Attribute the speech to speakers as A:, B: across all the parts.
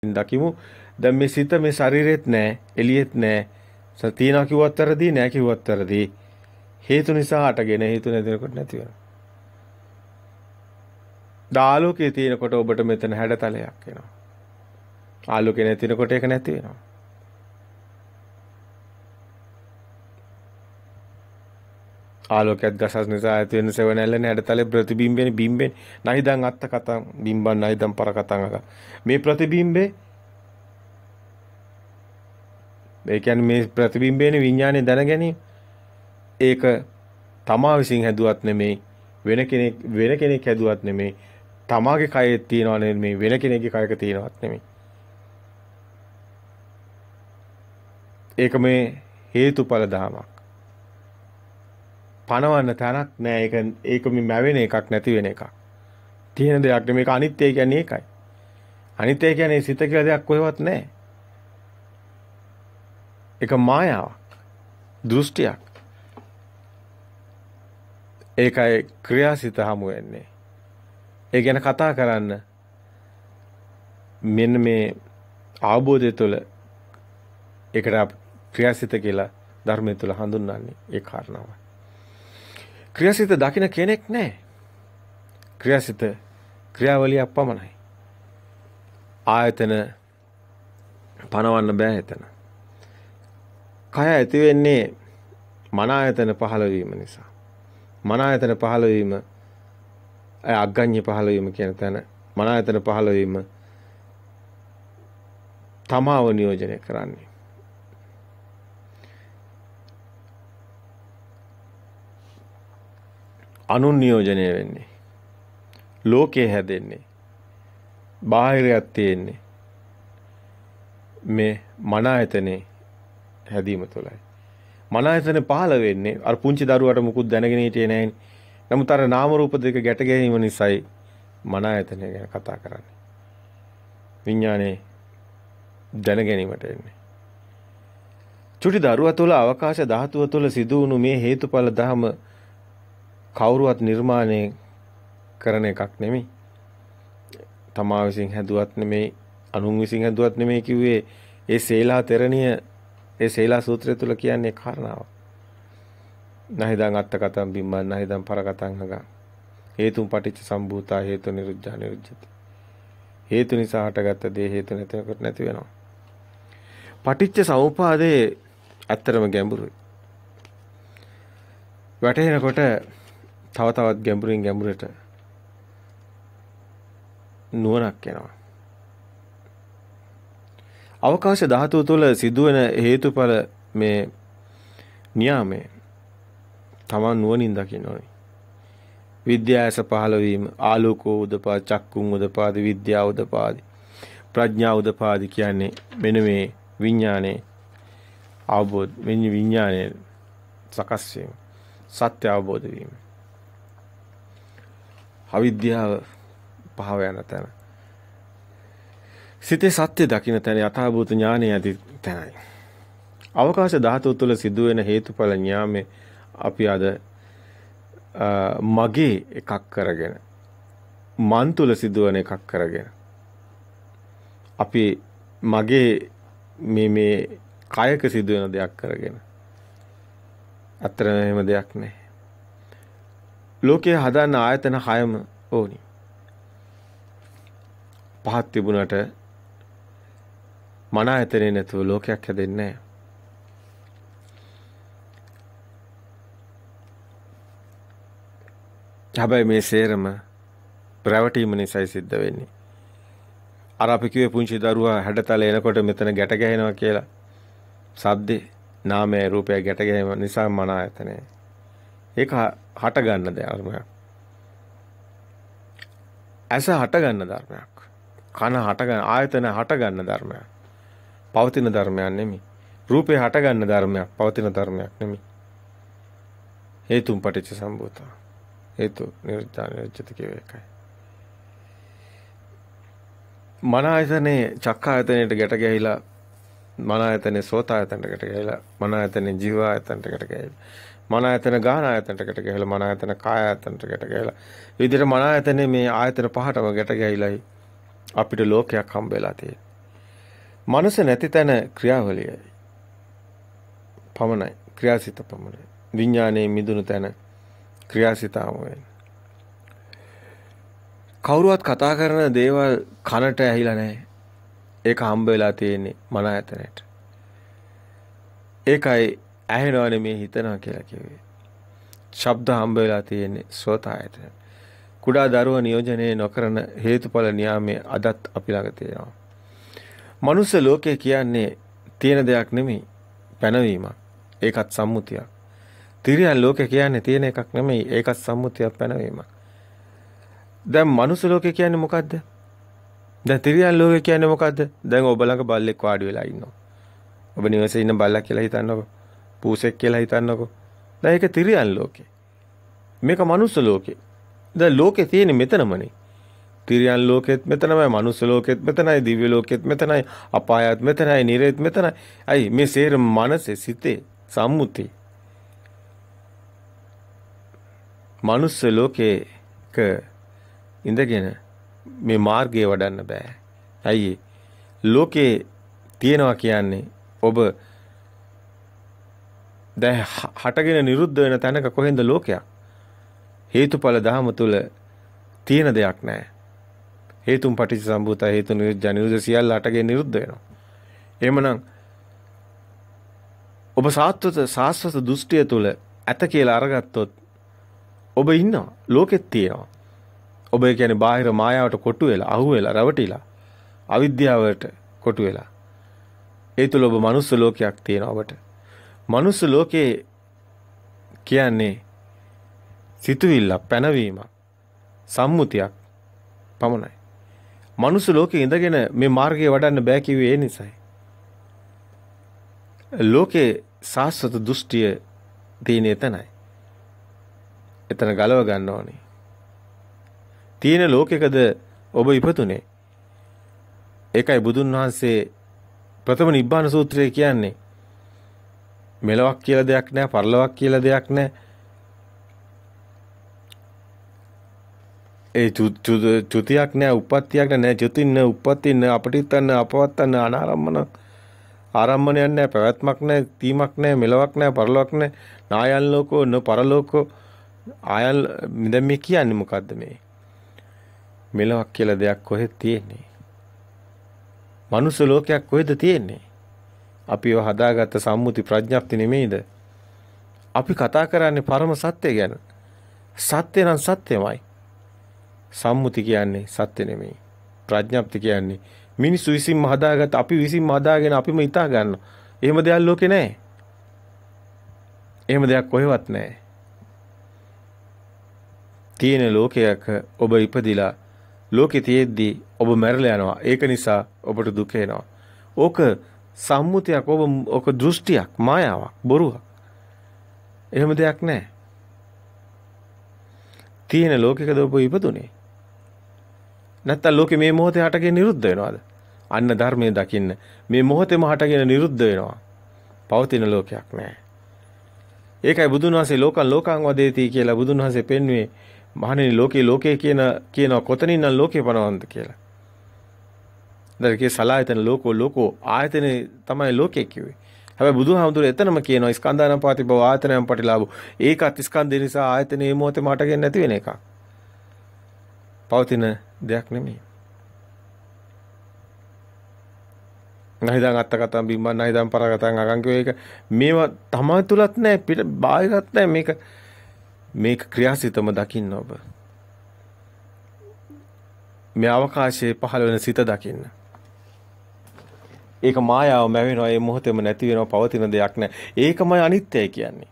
A: දකිමු. දැන් මේ සිත මේ ශරීරෙත් නැහැ, එළියෙත් නැහැ. තියනවා කිව්වත් වැරදි, නැහැ කිව්වත් වැරදි. හේතු නිසා හටගෙන හේතු නැතිනකොට නැති වෙනවා. ආලෝකයේ තියෙනකොට ඔබට මෙතන හැඩතලයක් එනවා. ආලෝකේ නැතිනකොට ඒක නැති වෙනවා. ආලෝකයක් ගසස් නිසා ඇති වෙන සෙවණැල්ලනේ හැඩතලේ ප්‍රතිබිම්බෙනේ බිම්බෙනේ. නයිදන් අත්ත කතං බිම්බන් නයිදන් පර කතං අක. මේ ප්‍රතිබිම්බේ ඒ කියන්නේ මේ ප්‍රතිබිම්බේනේ විඥානේ දැන ගැනීම. ඒක තමා විසින් හැදුවත් නෙමෙයි, වෙන කෙනෙක් හැදුවත් නෙමෙයි. තමාගේ කයේ තියනව නෙමෙයි, වෙන කෙනෙක්ගේ කයක තියනවත් නෙමෙයි. ඒක මේ හේතුඵල ධමයක්. පණවන්න තැනක් නෑ. ඒක මේ මැවෙන එකක් නැති වෙන එකක්. තියෙන දෙයක් නෙමෙයි. මේක අනිත්‍ය කියන්නේ ඒකයි. අනිත්‍ය කියන්නේ සිත කියලා දෙයක් කොහෙවත් නෑ. ඒක මායාවක්. දෘෂ්ටියක්. ඒකයි ක්‍රියාසිත හමු වෙන්නේ. ඒ ගැන කතා කරන්න මෙන්න මේ අවබෝධය තුළ ඒකට ක්‍රියාසිත කියලා ධර්මය තුළ හඳුන්වන්නේ ඒ කාරණාවයි. ක්‍රියාසිත දකින්න කෙනෙක් නැහැ. ක්‍රියාසිත ක්‍රියාවලියක් පමණයි. ආයතන පනවන්න බෑ එතන. කය ඇති වෙන්නේ මන ආයතන පහළ වීම නිසා. මන ආයතන පහළ වීම අග්ගඤ්ඤ පහළ වීම කියන තැන මන ආයතන පහළ වීම තමාව නියෝජනය කරන්නේ. අනුන් නියෝජනය වෙන්නේ. ලෝකේ හැදෙන්නේ. බාහිරයක් තියෙන්නේ. මේ මන ආයතනේ හැදීම තුළයි. මන ආයතනේ පහළ වෙන්නේ අර පුංචි දරුවාට මුකුත් දැනගෙන හිටියේ නැහැ. නමුත් අර නාම රූප දෙක ගැට ගැනීම නිසායි මන ආයතනය ගැන කතා කරන්නේ. විඥානේ දැන ගැනීමට එන්නේ. චුටි දරුවා තුළ අවකාශ ධාතුව තුළ සිදු වුණු මේ හේතුඵල ධම කවුරුවත් නිර්මාණය කරන එකක් නෙමෙයි. තමා විසින් හැදුවත් නෙමෙයි, අනුන් විසින් හැදුවත් නෙමෙයි කිව්වේ ඒ සේලා තෙරණිය ඒ සේලා සූත්‍රය තුල කියන්නේ කාරණාව. නහිදං අත්ත කතං බිම්බං නහිදං පර කතං හග. හේතුන් පටිච්ච සම්භූතා හේතු නිරුද්ධා නිරුද්ධති. හේතු නිසා හටගත්ත දේ හේතු නැතිකොට නැති වෙනවා. පටිච්ච සමුපාදේ ඇත්තරම ගැඹුරුයි. වැටෙනකොට තව තවත් ගැඹුරින් ගැඹුරට නුවණක් එනවා. අවකාශ ධාතුව තුළ සිදුවෙන හේතුඵල මේ න්‍යාමය තමන් නුවණින් දකින්න ඕනේ. විද්‍යාස පහළ වීම, ආලෝකෝ උදපාද, චක්කුන් උදපාද, විද්‍යාව උදපාද, ප්‍රඥා උදපාද කියන්නේ මෙන්න මේ විඥානයේ අවබෝධ විඥානයේ සකස් වීම, සත්‍ය අවබෝධ වීම. අවිද්‍යාව පහව යන තැන. සිතේ සත්‍ය දකින්න තැන යථාභූත ඥානය ඇති තැනයි. අවකාශ ධාතුව තුළ සිදුවෙන හේතුඵල ඥාමේ අපි අද මගේ එකක් කරගෙන මන් තුළ සිදුවන එකක් කරගෙන අපි මගේ මේ කායක සිදුවෙන දෙයක් කරගෙන අතර එහෙම දෙයක් නැහැ. ලෝකයේ හදන්න ආයතන 6ම ඕනි. පහක් තිබුණට මන ආයතනේ නැතුව ලෝකයක් හැදෙන්නේ නැහැ. හැබැයි මේ සේරම ප්‍රවටීම නිසායි සිද්ධ වෙන්නේ. අර අපි කිව්වේ පුංචි දරුවා හැඩතල එනකොට මෙතන ගැට ගැහෙනවා කියලා. සද්දේ නාමය රූපය ගැට ගැනීම නිසා මන ආයතනය. ඒක හට ගන්න ධර්මයක්. ඇස හට ගන්න ධර්මයක්. කන හට ගන්න ආයතන හට ගන්න ධර්මයක්. පවතින ධර්මයක් නෙමෙයි. රූපේ හට ගන්න ධර්මයක්, පවතින ධර්මයක් නෙමෙයි. හේතුන් පටිච්ච සම්භූතා. හේතු නිරුද්ධා නිරුද්ධති කියව එකයි. මන ආයතනේ චක්ක ආයතනයට ගැට ගැහිලා, මන ආයතනේ සෝත ආයතනයට ගැට ගැහිලා, මන ආයතනේ ජීව ආයතනයට ගැට ගැහිලා, මන ආයතන ගාන ආයතනයට ගැට ගැහිලා, මන ආයතන කාය ආයතනයට ගැට ගැහිලා. විදිහට මන ආයතනේ මේ ආයතන පහටම ගැට ගැහිලායි අපිට ලෝකයක් හම්බ වෙලා තියෙන්නේ. මනස නැති තැන ක්‍රියාවලියයි. පමණයි. ක්‍රියාසිත පමණයි. විඥානයේ මිදුණු තැන ක්‍රියාසිතාම වෙන්නේ. කවුරුවත් කතා කරන දේවල් කනට ඇහිලා නැහැ. ඒක හම්බ වෙලා තියෙන්නේ මන ආයතනයට. ඒකයි ඇහෙනවා නෙමේ හිතනවා කියලා කිව්වේ. ශබ්ද හම්බ වෙලා තියෙන්නේ සෝත ආයතනයට. කුඩා දරුවා නියෝජනය නොකරන හේතුඵල න්‍යාමයේ අදත් අපි ළඟ තියෙනවා. මනුස්ස ලෝකය කියන්නේ තියෙන දෙයක් නෙමෙයි පැනවීමක්. ඒකත් සම්මුතියක්. තිරියන් ලෝකය කියන්නේ තියෙන එකක් නෙමෙයි ඒකත් සම්මුතියක් පැනවීමක්. දැන් මනුස්ස ලෝකය කියන්නේ මොකද්ද? දැන් තිරියන් ලෝකය කියන්නේ මොකද්ද? දැන් ඔබ ළඟ බල්ලෙක් වාඩි වෙලා ඉන්නවා. ඔබ නිවසේ ඉන්න බල්ලා කියලා හිතන්නකෝ. පූසෙක් කියලා හිතන්නකෝ. දැන් ඒක තිරියන් ලෝකේ. මේක මනුස්ස ලෝකේ. දැන් ලෝකේ තියෙන්නේ මෙතනමනේ. තිරියන් ලෝකෙත් මෙතනමයි, මනුස්ස ලෝකෙත් මෙතනයි, දිව්‍ය ලෝකෙත් මෙතනයි, අපායත් මෙතනයි, නිරේත් මෙතනයි. අයි මේ සේරම මනසේ සිතේ සම්මුතිය. මනුස්ස ලෝකේක ඉඳගෙන මේ මාර්ගය වඩන්න බෑ. ඇයි? ලෝකේ තියනවා කියන්නේ ඔබ දැන් හටගෙන නිරුද්ධ වෙන තැනක කොහෙන්ද ලෝකයක්? හේතුඵල ධහම තුල තියෙන දෙයක් නැහැ. හේතුන් පටිච්ච සම්භූත හේතු නිරුද්ධ නිරුද්ධ සියල්ල හටගෙන නිරුද්ධ වෙනවා. එහෙමනම් ඔබ සාස්වත දෘෂ්ටිය තුල ඇත කියලා අරගත්තොත් ඔබ ඉන්නවා ලෝකෙත් තියෙනවා. ඔබ කියන්නේ බාහිර මායාවට කොටු වෙලා, අහු වෙලා, රැවටිලා, අවිද්‍යාවට කොටු වෙලා. ඒ තුල ඔබ මනුස්ස ලෝකයක් තියෙනවා ඔබට. මනුස්ස ලෝකේ කියන්නේ සිතුවිල්ල, පැනවීමක්, සම්මුතියක් පමණයි. මනුස්ස ලෝකේ ඉඳගෙන මේ මාර්ගය වඩන්න බෑ කිව්වේ ඒ නිසායි. ලෝකේ සාස්වත දෘෂ්ටිය තියෙන එතනයි. එතන ගලව ගන්න ඕනේ. තියෙන ලෝකයකද ඔබ ඉපතුනේ? ඒකයි බුදුන් වහන්සේ ප්‍රථම නිබ්බාන සූත්‍රයේ කියන්නේ. මෙලොවක් කියලා දෙයක් නැහැ, පරලොවක් කියලා දෙයක් නැහැ. ඒ චුතියක් නැහැ, උප්පත්තියක් නැහැ, චුතින්න, උප්පත්තින්න, අපටිත්තන්න, අපවත්තන්න, අනාරම්මන. ආරම්මණයක් නැහැ, පැවැත්මක් නැහැ, තීමක් නැහැ, මෙලොවක් නැහැ, පරලොවක් නැහැ. නායන් ලෝකෝ, න පරලෝකෝ. ආයල් දැන් මේ කියන්නේ මොකද්ද මේ? මෙලොවක් කියලා දෙයක් කොහෙද තියෙන්නේ? මනුස්ස ලෝකයක් කොහෙද තියෙන්නේ? අපි ඒව හදාගත්ත සම්මුති ප්‍රඥප්ති නෙමෙයිද? අපි කතා කරන්නේ පරම සත්‍ය ගැන. සත්‍ය නම් සත්‍යමයි. සම්මුති කියන්නේ සත්‍ය නෙමෙයි. ප්‍රඥප්ති කියන්නේ මිනිස්සු විසින්ම හදාගත්ත, අපි විසින්ම හදාගෙන අපිම හිතා ගන්නවා. එහෙම දෙයක් ලෝකේ නැහැ. එහෙම දෙයක් කොහෙවත් නැහැ. තියෙන ලෝකයක ඔබ ඉපදිලා ලෝකේ තියෙද්දි ඔබ මැරලා යනවා. ඒක නිසා ඔබට දුක එනවා. ඕක සම්මුතියක්, ඔක දෘෂ්ටියක්, මායාවක්, බොරුවක්. එහෙම දෙයක් නැහැ. තියෙන ලෝකයකද ඔබ ඉපදුනේ? නැත්තම් ලෝකේ මේ මොහොතේ හටගෙන නිරුද්ධ වෙනවද? අන්න ධර්මයේ දකින්න. මේ මොහොතේම හටගෙන නිරුද්ධ වෙනවා. පවතින ලෝකයක් නැහැ. ඒකයි බුදුන් වහන්සේ ලෝකං වදේති කියලා බුදුන් වහන්සේ පෙන්වුවේ. මහණෙනි ලෝකේ කියන කොතනින් නම් ලෝකේ පනවන්නද කියලා. දැන්කේ සලායතන ලෝකෝ ආයතනේ තමයි ලෝකේ කිව්වේ. හැබැයි බුදුහාමුදුරේ එතනම කියනවා ස්කන්ධානම් පාති බව ආයතනයන් පටිලාභෝ. ඒකත් ස්කන්ධය නිසා ආයතනේ මොහොතේ මටගෙන නැති වෙන එකක්. පවතින දෙයක් නෙමෙයි. නැහිදන් අත්තකතම් බිම්බන් නැහිදන් පරගතන් අගංකෝ ඒක මේවා තමයි තුලත් නැහැ පිට බාහිරත් නැහැ මේක ක්‍රියාසිතම දකින්න ඔබ. මේ අවකාශයේ පහළ වෙන සිත දකින්න. ඒක මායාව මැවෙනවා, ඒ මොහොතේම නැති වෙනවා, පවතින දෙයක් නැහැ. ඒකමයි අනිත්‍යයි කියන්නේ.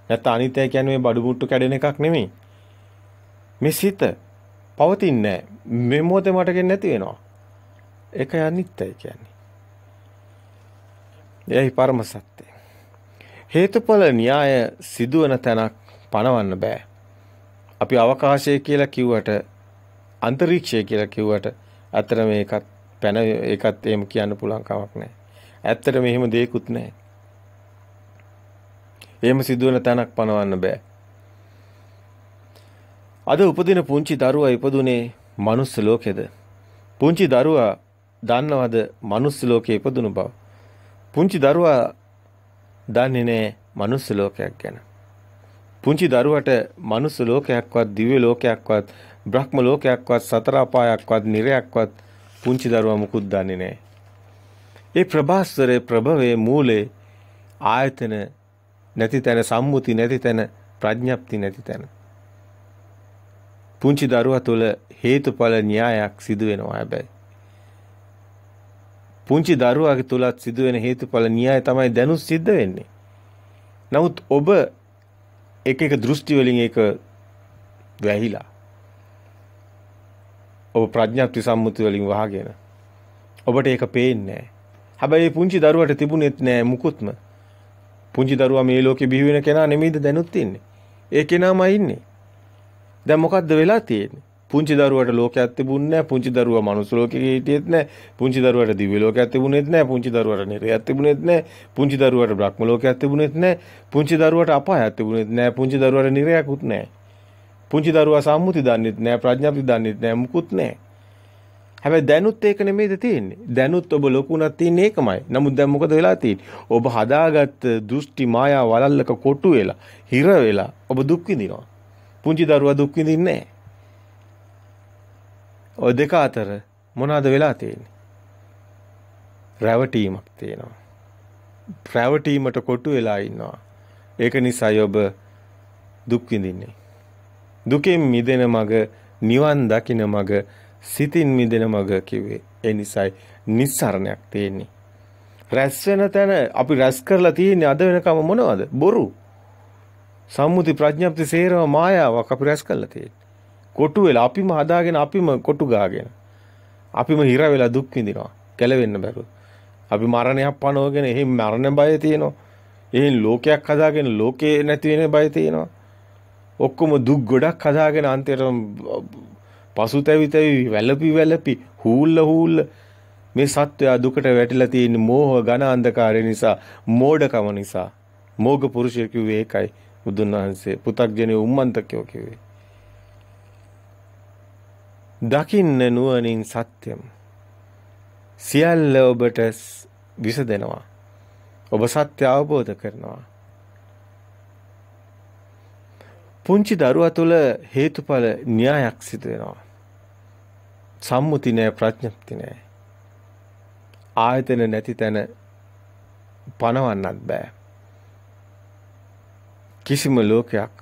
A: නැත්නම් අනිත්‍යයි කියන්නේ මේ බඩු මුට්ටු කැඩෙන එකක් නෙමෙයි. මේ සිත පවතින්නේ නැහැ. මේ මොහොතේ මටගෙන නැති වෙනවා. ඒකයි අනිත්‍යයි කියන්නේ. එයයි පරම සත්‍ය. හේතුඵල න්‍යාය සිදුවන තැනක් පණවන්න බෑ. අපි අවකාශය කියලා කිව්වට, අන්තරීක්ෂය කියලා කිව්වට අතර ඒකත් එහෙම කියන්න පුළුවන් කමක් නැහැ. ඇත්තටම එහෙම දෙයක්වත් නැහැ. එහෙම සිදුවන තැනක් පණවන්න බෑ. අද උපදින පුංචි දරුවා ඉපදුනේ මනුස්ස ලෝකෙද? පුංචි දරුවා දන්නවද මනුස්ස ලෝකේ ඉපදුණු බව? පුංචි දරුවා දන්නේ නැහැ මනුස්ස ලෝකයක් ගැන. පුංචි දරුවට මනුස්ස ලෝකයක්වත් දිව්‍ය ලෝකයක්වත් බ්‍රහ්ම ලෝකයක්වත් සතර අපායක්වත් නිරයක්වත් පුංචි දරුවා මුකුත් දන්නේ නැහැ. ඒ ප්‍රභාස්වරේ ප්‍රභවයේ මූලේ ආයතන නැති තැන, සම්මුති නැති තැන, ප්‍රඥප්ති නැති තැන. පුංචි දරුවා තුළ හේතුඵල න්‍යායක් සිදු වෙනවා හැබැයි. පුංචි දරුවාගේ තුලත් සිදුවෙන හේතුඵල න්‍යාය තමයි දැනුත් සිද්ධ වෙන්නේ. නමුත් ඔබ එක එක දෘෂ්ටි වලින් ඒක වැහිලා. ඔබ ප්‍රඥාප්ති සම්මුති වලින් වහගෙන. ඔබට ඒක පේන්නේ නැහැ. හැබැයි පුංචි දරුවට තිබුණෙත් නැහැ මුකුත්ම. පුංචි දරුවා මේ ලෝකේ බිහි වෙන කෙනා නෙමෙයිද දැනුත් ඉන්නේ. ඒ කෙනාමයි ඉන්නේ. දැන් මොකද්ද වෙලා තියෙන්නේ? පුංචි දරුවට ලෝකයක් තිබුණේ නැහැ. පුංචි දරුවා මනුස්ස ලෝකෙක හිටියෙත් නැහැ. පුංචි දරුවට දිව්‍ය ලෝකයක් තිබුණෙත් නැහැ. පුංචි දරුවට නිරයක් තිබුණෙත් නැහැ. පුංචි දරුවට බ්‍රහ්ම ලෝකයක් තිබුණෙත් නැහැ. පුංචි දරුවට අපායක් තිබුණෙත් නැහැ. පුංචි දරුවට නිරයක්වත් නැහැ. පුංචි දරුවා සම්මුති දන්නෙත් නැහැ. ප්‍රඥාප්ති දන්නෙත් නැහැ. මුකුත් නැහැ. හැබැයි දැනුත් ඒක නෙමෙයිද තියෙන්නේ. දැනුත් ඔබ ලොකුණක් තියෙන්නේ ඒකමයි. නමුත් දැන් මොකද වෙලා තියෙන්නේ? ඔබ හදාගත්ත දෘෂ්ටි මායා වලල්ලක කොටු වෙලා, හිර වෙලා ඔබ දුක් විඳිනවා. පුංචි දරුවා දුක් විඳින්නේ නැහැ. ඔය දෙක අතර මොනවද වෙලා තියෙන්නේ? රැවටීමක් තියෙනවා. රැවටීමට කොටු වෙලා ඉන්නවා. ඒක නිසායි ඔබ දුක් විඳින්නේ. දුකෙන් මිදෙන මඟ, නිවන් දකින මඟ, සිතින් මිදෙන මඟ කිව්වේ. ඒ නිසායි නිස්සරණයක් තියෙන්නේ. රැස් වෙන තැන අපි රැස් කරලා තියෙන්නේ අද වෙනකම මොනවද? බොරු. සම්මුති ප්‍රඥප්ති සේරම මායාවක් අපි රැස් කරලා තියෙන්නේ. කොටු වෙලා අපිම හදාගෙන අපිම කොටු ගාගෙන අපිම හිර වෙලා දුක් විඳිනවා. ගැලවෙන්න බැරුව. අපි මරණයක් පනවගෙන එහෙම මරණ බය තියෙනවා. එහෙන් ලෝකයක් හදාගෙන ලෝකේ නැති වෙන බය තියෙනවා. ඔක්කොම දුක් ගොඩක් හදාගෙන අන්තිමට පසුතැවි වැළපි හූල්ල මේ සත්වයා දුකට වැටිලා තියෙන මෝහ ඝන අන්ධකාරය නිසා, මෝඩකම නිසා. මෝග පුරුෂය කිව්වේ ඒකයි. බුදුන් වහන්සේ පු탁ජනේ උම්මන්තකයෝ කිව්වේ. දකින්න නුවණින් සත්‍යම් සියල්ල ඔබට විසදෙනවා. ඔබ සත්‍ය අවබෝධ කරනවා. පුංචි දරුවා තුළ හේතුඵල න්‍යායක් සිදු වෙනවා. සම්මුති නෑ, ප්‍රඥප්ති නෑ. ආයතන නැති තැන පනවන්නත් බෑ. කිසිම ලෝකයක්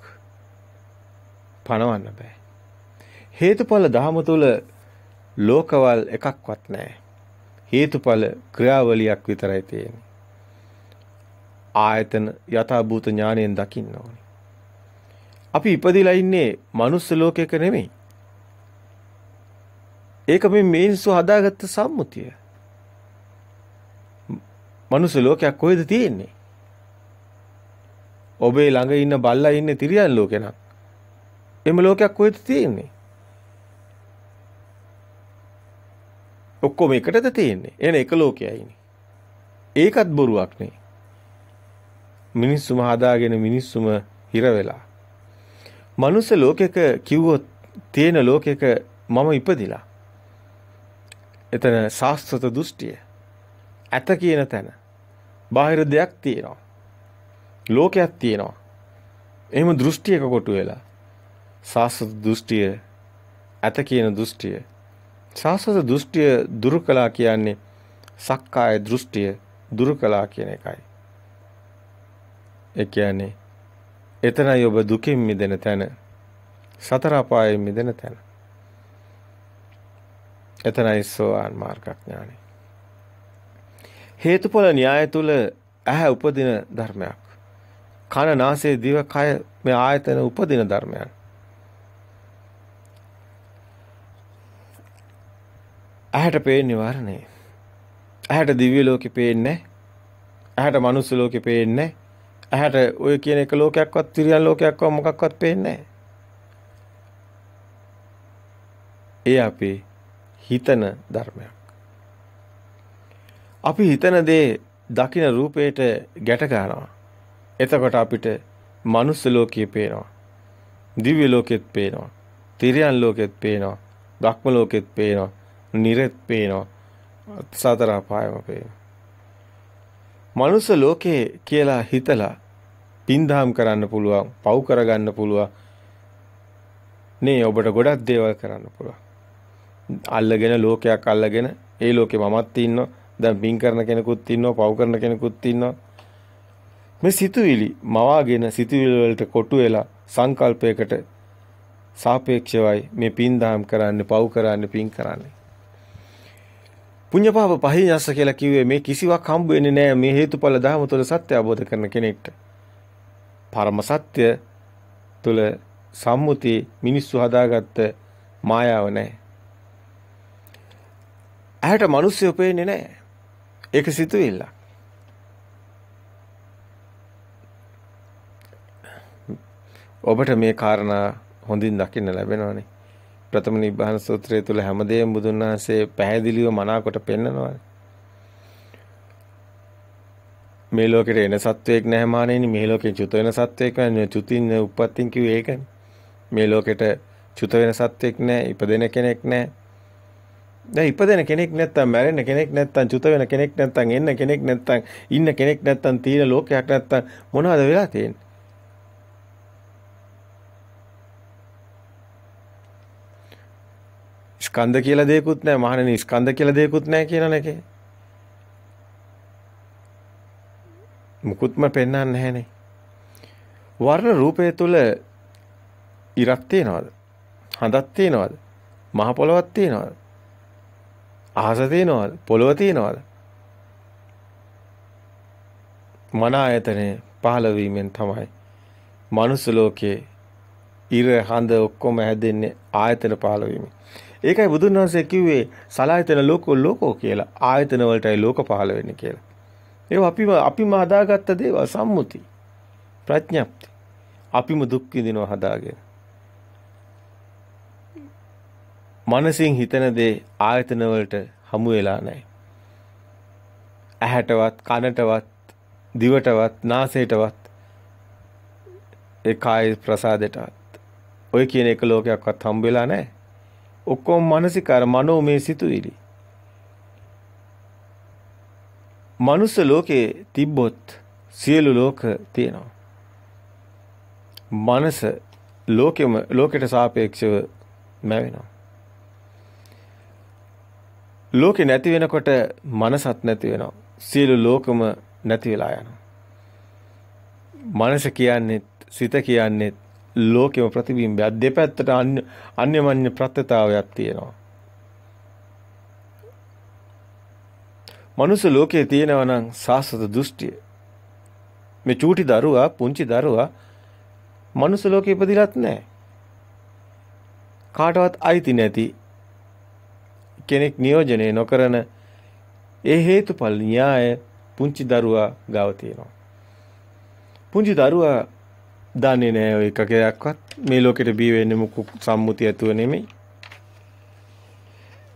A: පනවන්න බෑ. හේතුඵල ධහම තුළ ලෝකවල එකක්වත් නැහැ. හේතුඵල ක්‍රියාවලියක් විතරයි තියෙන්නේ. ආයතන යථාභූත ඥාණයෙන් දකින්න ඕනේ. අපි ඉපදිලා ඉන්නේ මනුස්ස ලෝකයක නෙමෙයි. ඒක මේ මිනිස්සු හදාගත්ත සම්මුතිය. මනුස්ස ලෝකයක් කොහෙද තියෙන්නේ? ඔබේ ළඟ ඉන්න බල්ලා ඉන්නේ තිරියන් ලෝකේ නක්. එම ලෝකයක් කොහෙද තියෙන්නේ? ඔක්කොම එකටද තියෙන්නේ. එන එක ලෝකයයිනේ. ඒකත් බොරුවක් නේ. මිනිස්සුම හදාගෙන මිනිස්සුම හිර වෙලා. මනුස්ස ලෝකයක කිව්වොත් තියෙන ලෝකයක මම ඉපදිලා. එතන සාස්ත්‍රත දෘෂ්ටිය. ඇත කියන තැන. බාහිර දෙයක් තියෙනවා. ලෝකයක් තියෙනවා. එහෙම දෘෂ්ටියක කොටු වෙලා. සාස්ත්‍රත දෘෂ්ටිය, ඇත කියන දෘෂ්ටිය. සාස්ත්‍රත දෘෂ්ටිය දුරු කළා කියන්නේ සක්කාය දෘෂ්ටිය දුරු කළා කියන එකයි. ඒ කියන්නේ එතනයි ඔබ දුකින් මිදෙන තැන, සතර අපායෙන් මිදෙන තැන. එතනයි සෝවාන් මාර්ගඥානෙ. හේතුඵල න්‍යාය තුල ඇහැ උපදින ධර්මයක්. කන, නාසය, දිව, කය මේ ආයතන උපදින ධර්මයන්. ඇහැට පේන්නේ වර්ණේ. ඇහැට දිව්‍ය ලෝකෙ පේන්නේ. ඇහැට මනුස්ස ලෝකෙ පේන්නේ. ඇහැට ඔය කියන එක ලෝකයක්වත්, තිරියන් ලෝකයක්වත් මොකක්වත් පේන්නේ නැහැ. ඒ අපි හිතන ධර්මයක්. අපි හිතන දේ දකින රූපයට ගැට ගන්නවා. එතකොට අපිට මනුස්ස ලෝකයේ පේනවා. දිව්‍ය ලෝකෙත් පේනවා. තිරියන් ලෝකෙත් පේනවා. බ්‍රහ්ම ලෝකෙත් පේනවා. නිරෙත් පේනවා. සතර අපායම පේනවා. මනුස්ස ලෝකේ කියලා හිතලා පින්දහම් කරන්න පුළුවන්, පව් කරගන්න පුළුවන්. නේ ඔබට ගොඩක් දේවල් කරන්න පුළුවන්. අල්ලගෙන ලෝකයක් අල්ලගෙන ඒ ලෝකේ මමත් ඉන්නවා. දැන් පින් කරන කෙනෙකුත් ඉන්නවා, පව් කරන කෙනෙකුත් ඉන්නවා. මේ සිතුවිලි මවාගෙන සිතුවිලි වලට කොටු වෙලා සංකල්පයකට සාපේක්ෂවයි මේ පින් දහම් කරන්නේ, පව් කරන්නේ, පින් කරන්නේ. පුඤ්ඤපාප පහියස්ස කියලා කිව්වේ මේ කිසිවක් හම්බ වෙන්නේ නැහැ මේ හේතුඵල ධර්ම තුළ සත්‍ය අවබෝධ කරන කෙනෙක්ට. පරම සත්‍ය තුළ සම්මුති මිනිස්සු හදාගත්ත මායාව නැහැ. ඇහැට මිනිස්සු පේන්නේ නැහැ. ඒක සිතුවිල්ල. ඔබට මේ කාරණා හොඳින් දකින්න ලැබෙනවානේ. ප්‍රථම නිබ්බාන සූත්‍රය තුල හැමදේම බුදුන් වහන්සේ පැහැදිලිව මනාකොට පෙන්නනවා. මේ ලෝකෙට එන සත්වයක් නැහැ මානෙනි, මේ ලෝකෙන් චුත වෙන සත්වයක් නැහැ. චුතින් උප්පත්තින් කිව්වේ ඒකනේ. මේ ලෝකෙට චුත වෙන සත්වයක් නැහැ, ඉපදෙන කෙනෙක් නැහැ. දැන් ඉපදෙන කෙනෙක් නැත්තම්, මැරෙන කෙනෙක් නැත්තම්, චුත වෙන කෙනෙක් නැත්තම්, එන්න කෙනෙක් නැත්තම්, ඉන්න කෙනෙක් නැත්තම්, තීන ලෝකයක් නැත්තම් මොනවද වෙලා තියෙන්නේ? ස්කන්ධ කියලා දෙයක්වත් නැහැ. මහණෙනි ස්කන්ධ කියලා දෙයක්වත් නැහැ කියන එකේ. මුකුත්ම පෙන්වන්නේ නැහනේ. වර්ණ රූපය තුල ඉරක් තියනවද? හඳක් තියනවද? මහ පොළවක් තියනවද? අහස තියනවද? පොළව තියනවද? මන ආයතනේ පහළ වීමෙන් තමයි මනුස්ස ලෝකයේ ඉර හඳ ඔක්කොම හැදෙන්නේ ආයතන පහළ වීමෙන්. ඒකයි බුදුන් වහන්සේ කිව්වේ සලායතන ලෝකෝ කියලා. ආයතන වලටයි ලෝක පහළ වෙන්නේ කියලා. ඒවා අපිම හදාගත්ත දේවල්, සම්මුති, ප්‍රඥප්ති. අපිම දුක් විඳිනවා හදාගෙන. මනසින් හිතන දේ ආයතන වලට හමු වෙලා නැහැ. ඇහැටවත්, කනටවත්, දිවටවත්, නාසයටවත්, ඒ කාය ප්‍රසාදයටවත් ඔය කියන එක ලෝකයක්වත් හම්බ වෙලා නැහැ. ඔක්කොම මානසිකාර මනෝමය සිතුවිලි. මනුස්ස ලෝකේ තිබ්බොත් සියලු ලෝක තියෙනවා. මනස ලෝකෙට සාපේක්ෂව නැවෙනවා. ලෝකේ නැති වෙනකොට මනසත් නැති වෙනවා. සියලු ලෝකම නැති වෙලා යනවා. මනස කියන්නේ, සිත කියන්නේ ලෝකෙම ප්‍රතිබිම්බයක්. දෙපැත්තට අන්‍යමඤ්ඤ ප්‍රත්‍යතාවයක් තියෙනවා. මනුස්ස ලෝකයේ තියෙනවා නම් සාස්වත දෘෂ්ටිය. මේ චූටි දරුවා, පුංචි දරුවා මනුස්ස ලෝකෙ ඉපදිලත් නැහැ. කාටවත් අයිති නැති කෙනෙක් නියෝජනය නොකරන ඒ හේතුඵල න්‍යාය පුංචි දරුවා ගාව තියෙනවා. පුංචි දරුවා දන්නේ නැහැ ඔය එකකයක්වත් මේ ලෝකෙට බිහි වෙන්නේ මුකු සම්මුතිය ඇතුව නෙමෙයි.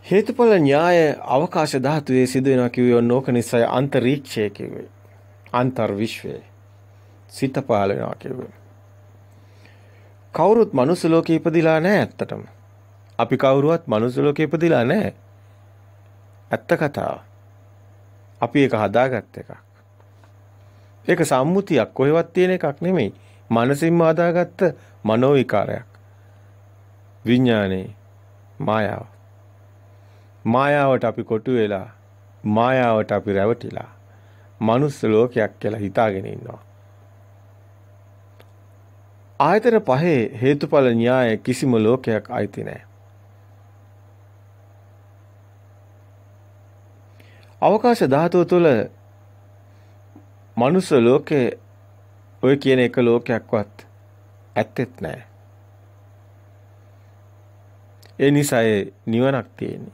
A: හේතුඵල න්‍යාය අවකාශ ධාතුවේ සිදු වෙනවා කිව්වේ ඕක නිසායි අන්තරීක්ෂය කිව්වේ. අන්තර් විශ්වය. සිත පහළ වෙනවා කිව්වේ. කවුරුත් මනුස්ස ලෝකේ ඉපදිලා නැහැ ඇත්තටම. අපි කවුරුවත් මනුස්ස ලෝකේ ඉපදිලා නැහැ. ඇත්ත කතාව. අපි ඒක හදාගත්ත එකක්. ඒක සම්මුතියක්, කොහෙවත් තියෙන එකක් නෙමෙයි. මනසින්ම හදාගත්ත මනෝ විකාරයක්. විඥානේ මායාව. මායාවට අපි කොටු වෙලා, මායාවට අපි රැවටිලා මනුස්ස ලෝකයක් කියලා හිතාගෙන ඉන්නවා. ආයතන පහේ හේතුඵල න්‍යාය කිසිම ලෝකයක් අයිති නැහැ. අවකාශ ධාතුව තුළ මනුස්ස ලෝකේ ඔය කියන එක ලෝකයක්වත් ඇත්තෙත් නැහැ. ඒ නිසා නිවනක් තියෙන්නේ.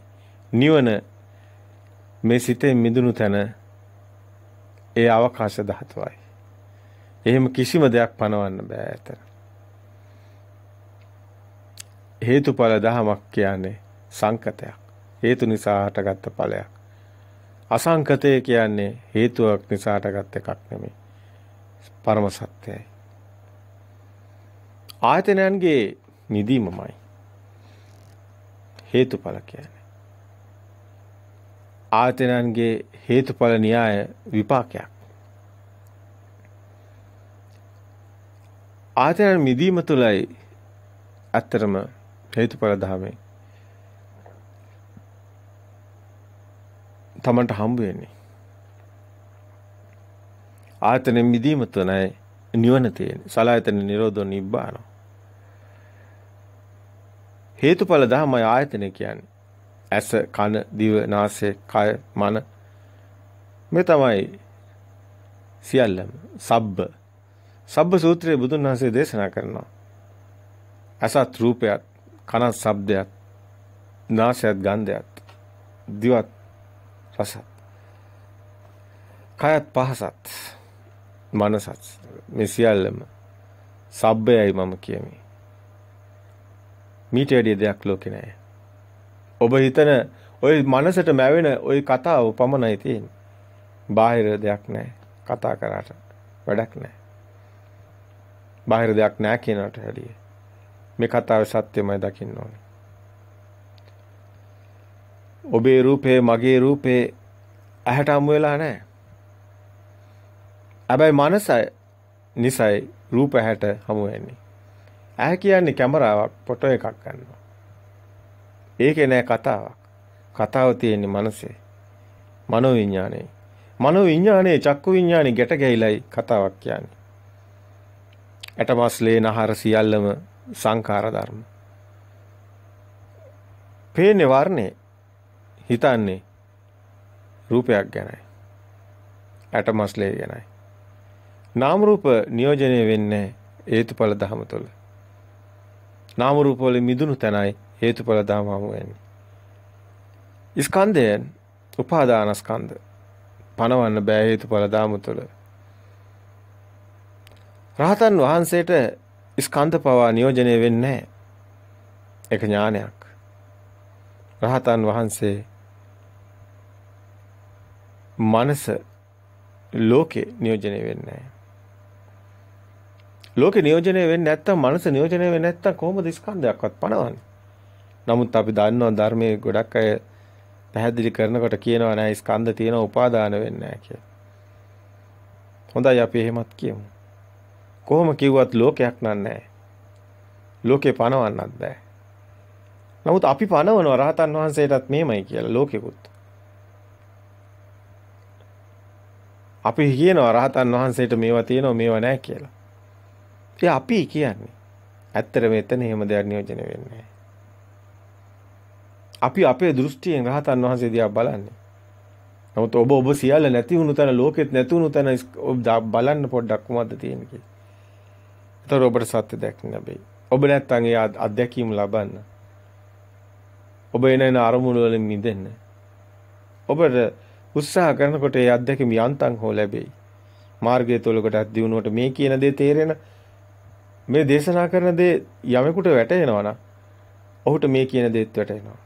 A: නිවන මේ සිතේ මිදුණු තැන ඒ අවකාශ ධාතුවයි. එහෙම කිසිම දෙයක් පනවන්න බෑ ඇතර. හේතුඵල දහමක් කියන්නේ සංකතයක්. හේතු නිසා හටගත්ත ඵලයක්. අසංකතය කියන්නේ හේතුවක් නිසා හටගත් එකක් නෙමෙයි. පරම සත්‍යයි. ආයතනයන්ගේ නිදීමමයි හේතුඵල කියන්නේ. ආයතනයන්ගේ හේතුඵල න්‍යාය විපාකයක්. ආයතනයන් මිදීම තුළයි ඇත්තටම හේතුඵල ධර්මයේ තමන්ට හම්බ වෙන්නේ. ආයතන මිදීම තුළයි නිවන තියෙන්නේ. සලආයතන නිරෝධෝ නිබ්බාන. හේතුඵල ධර්මයි ආයතන කියන්නේ. ඇස, කන, දිව, නාසය, කය, මන මේ තමයි සියල්ලම. සබ්බ සූත්‍රයේ බුදුන් වහන්සේ දේශනා කරනවා. අසත් රූපයත්, කනත් ශබ්දයත්, නාසයත් ගන්ධයත්, දිවත් රසත්, කයත් පහසත්, මනසත් මේ සියල්ලම සබ්බයයි මම කියමි. මීට වැඩිය දෙයක් ලෝකේ නැහැ. ඔබ හිතන ওই මනසට මැවෙන ওই කතාව පමණයි තියෙන්නේ. බාහිර දෙයක් නැහැ. කතා කරාට වැඩක් නැහැ. බාහිර දෙයක් නැහැ කියනට හැදී මේ කතාවේ සත්‍යමයි දකින්න ඕනේ. ඔබේ රූපේ මගේ රූපේ ඇහැට හමු වෙලා නැහැ. හැබැයි මනසයි නිසයි රූප ඇහැට හමු වෙන්නේ. ඇහැ කියන්නේ කැමරාවක් ෆොටෝ එකක් ගන්නවා. ඒකේ නෑ කතාවක්. කතාව තියෙන්නේ මනසේ. මනෝ විඥානේ. මනෝ විඥානේ චක්කු විඥානේ ගැට ගැහිලයි කතාවක් කියන්නේ. ඇටමස්ලේ නහර සියල්ලම සංඛාර ධර්ම. පේන්නේ වර්ණේ හිතන්නේ රූපයක් ගැනයි. ඇටමස්ලේ ගැනයි. නාම රූප නියෝජනය වෙන්නේ හේතුඵල ධම තුළ. නාම රූප වල මිදුණු තැනයි හේතුඵල ධම හමු වෙන්නේ. ස්කන්ධයන් උපාදාන ස්කන්ධ පනවන්න බෑ හේතුඵල ධම තුළ. රහතන් වහන්සේට ස්කන්ධ පවා නියෝජනය වෙන්නේ ඒක ඥානයක්. රහතන් වහන්සේ මනස ලෝකේ නියෝජනය වෙන්නේ ලෝකේ නියෝජනය වෙන්නේ නැත්තම් මනස නියෝජනය වෙන්නේ නැත්තම් කොහොමද ස්කන්ධයක්වත් පනවන්නේ? නමුත් අපි දන්නවා ධර්මයේ ගොඩක් අය පැහැදිලි කරනකොට කියනවා නෑ ස්කන්ධ තියෙනවා උපාදාන වෙන්නේ නැහැ කියලා. හොඳයි අපි එහෙමත් කියමු. කොහොම කිව්වත් ලෝකයක් නෑ. ලෝකේ පනවන්නත් බෑ. නමුත් අපි පනවනවා රහතන් වහන්සේටත් මේමයි කියලා ලෝකෙකුත්. අපි කියනවා රහතන් වහන්සේට මේවා තියෙනවා මේවා නැහැ කියලා. ඒ අපි කියන්නේ. ඇත්තට මෙතන එහෙම දෙයක් නියෝජනය වෙන්නේ නැහැ. අපි අපේ දෘෂ්ටියෙන් රහතන් වහන්සේ දිහා බලන්නේ. නමුත් ඔබ සියල්ල නැති වුණු තැන ලෝකෙත් නැති වුණු තැන බලන්න පොඩ්ඩක් කොහොමද තියෙන්නේ කියලා. ඒතර ඔබට සත්‍ය දැක්කේ නැබේ. ඔබ නැත්තම් ඒ අත්දැකීම් ලබන්න. ඔබ එන අරමුණු වලින් මිදෙන්න. ඔබට උත්සාහ කරනකොට ඒ අත්දැකීම් යන්තම් හෝ ලැබෙයි. මාර්ගය තුලකටත් දිනුවට මේ කියන දේ තේරෙන මේ දේශනා කරන දේ යමෙකුට වැටහෙනවා නම් ඔහුට මේ කියන දේත් වැටහෙනවා.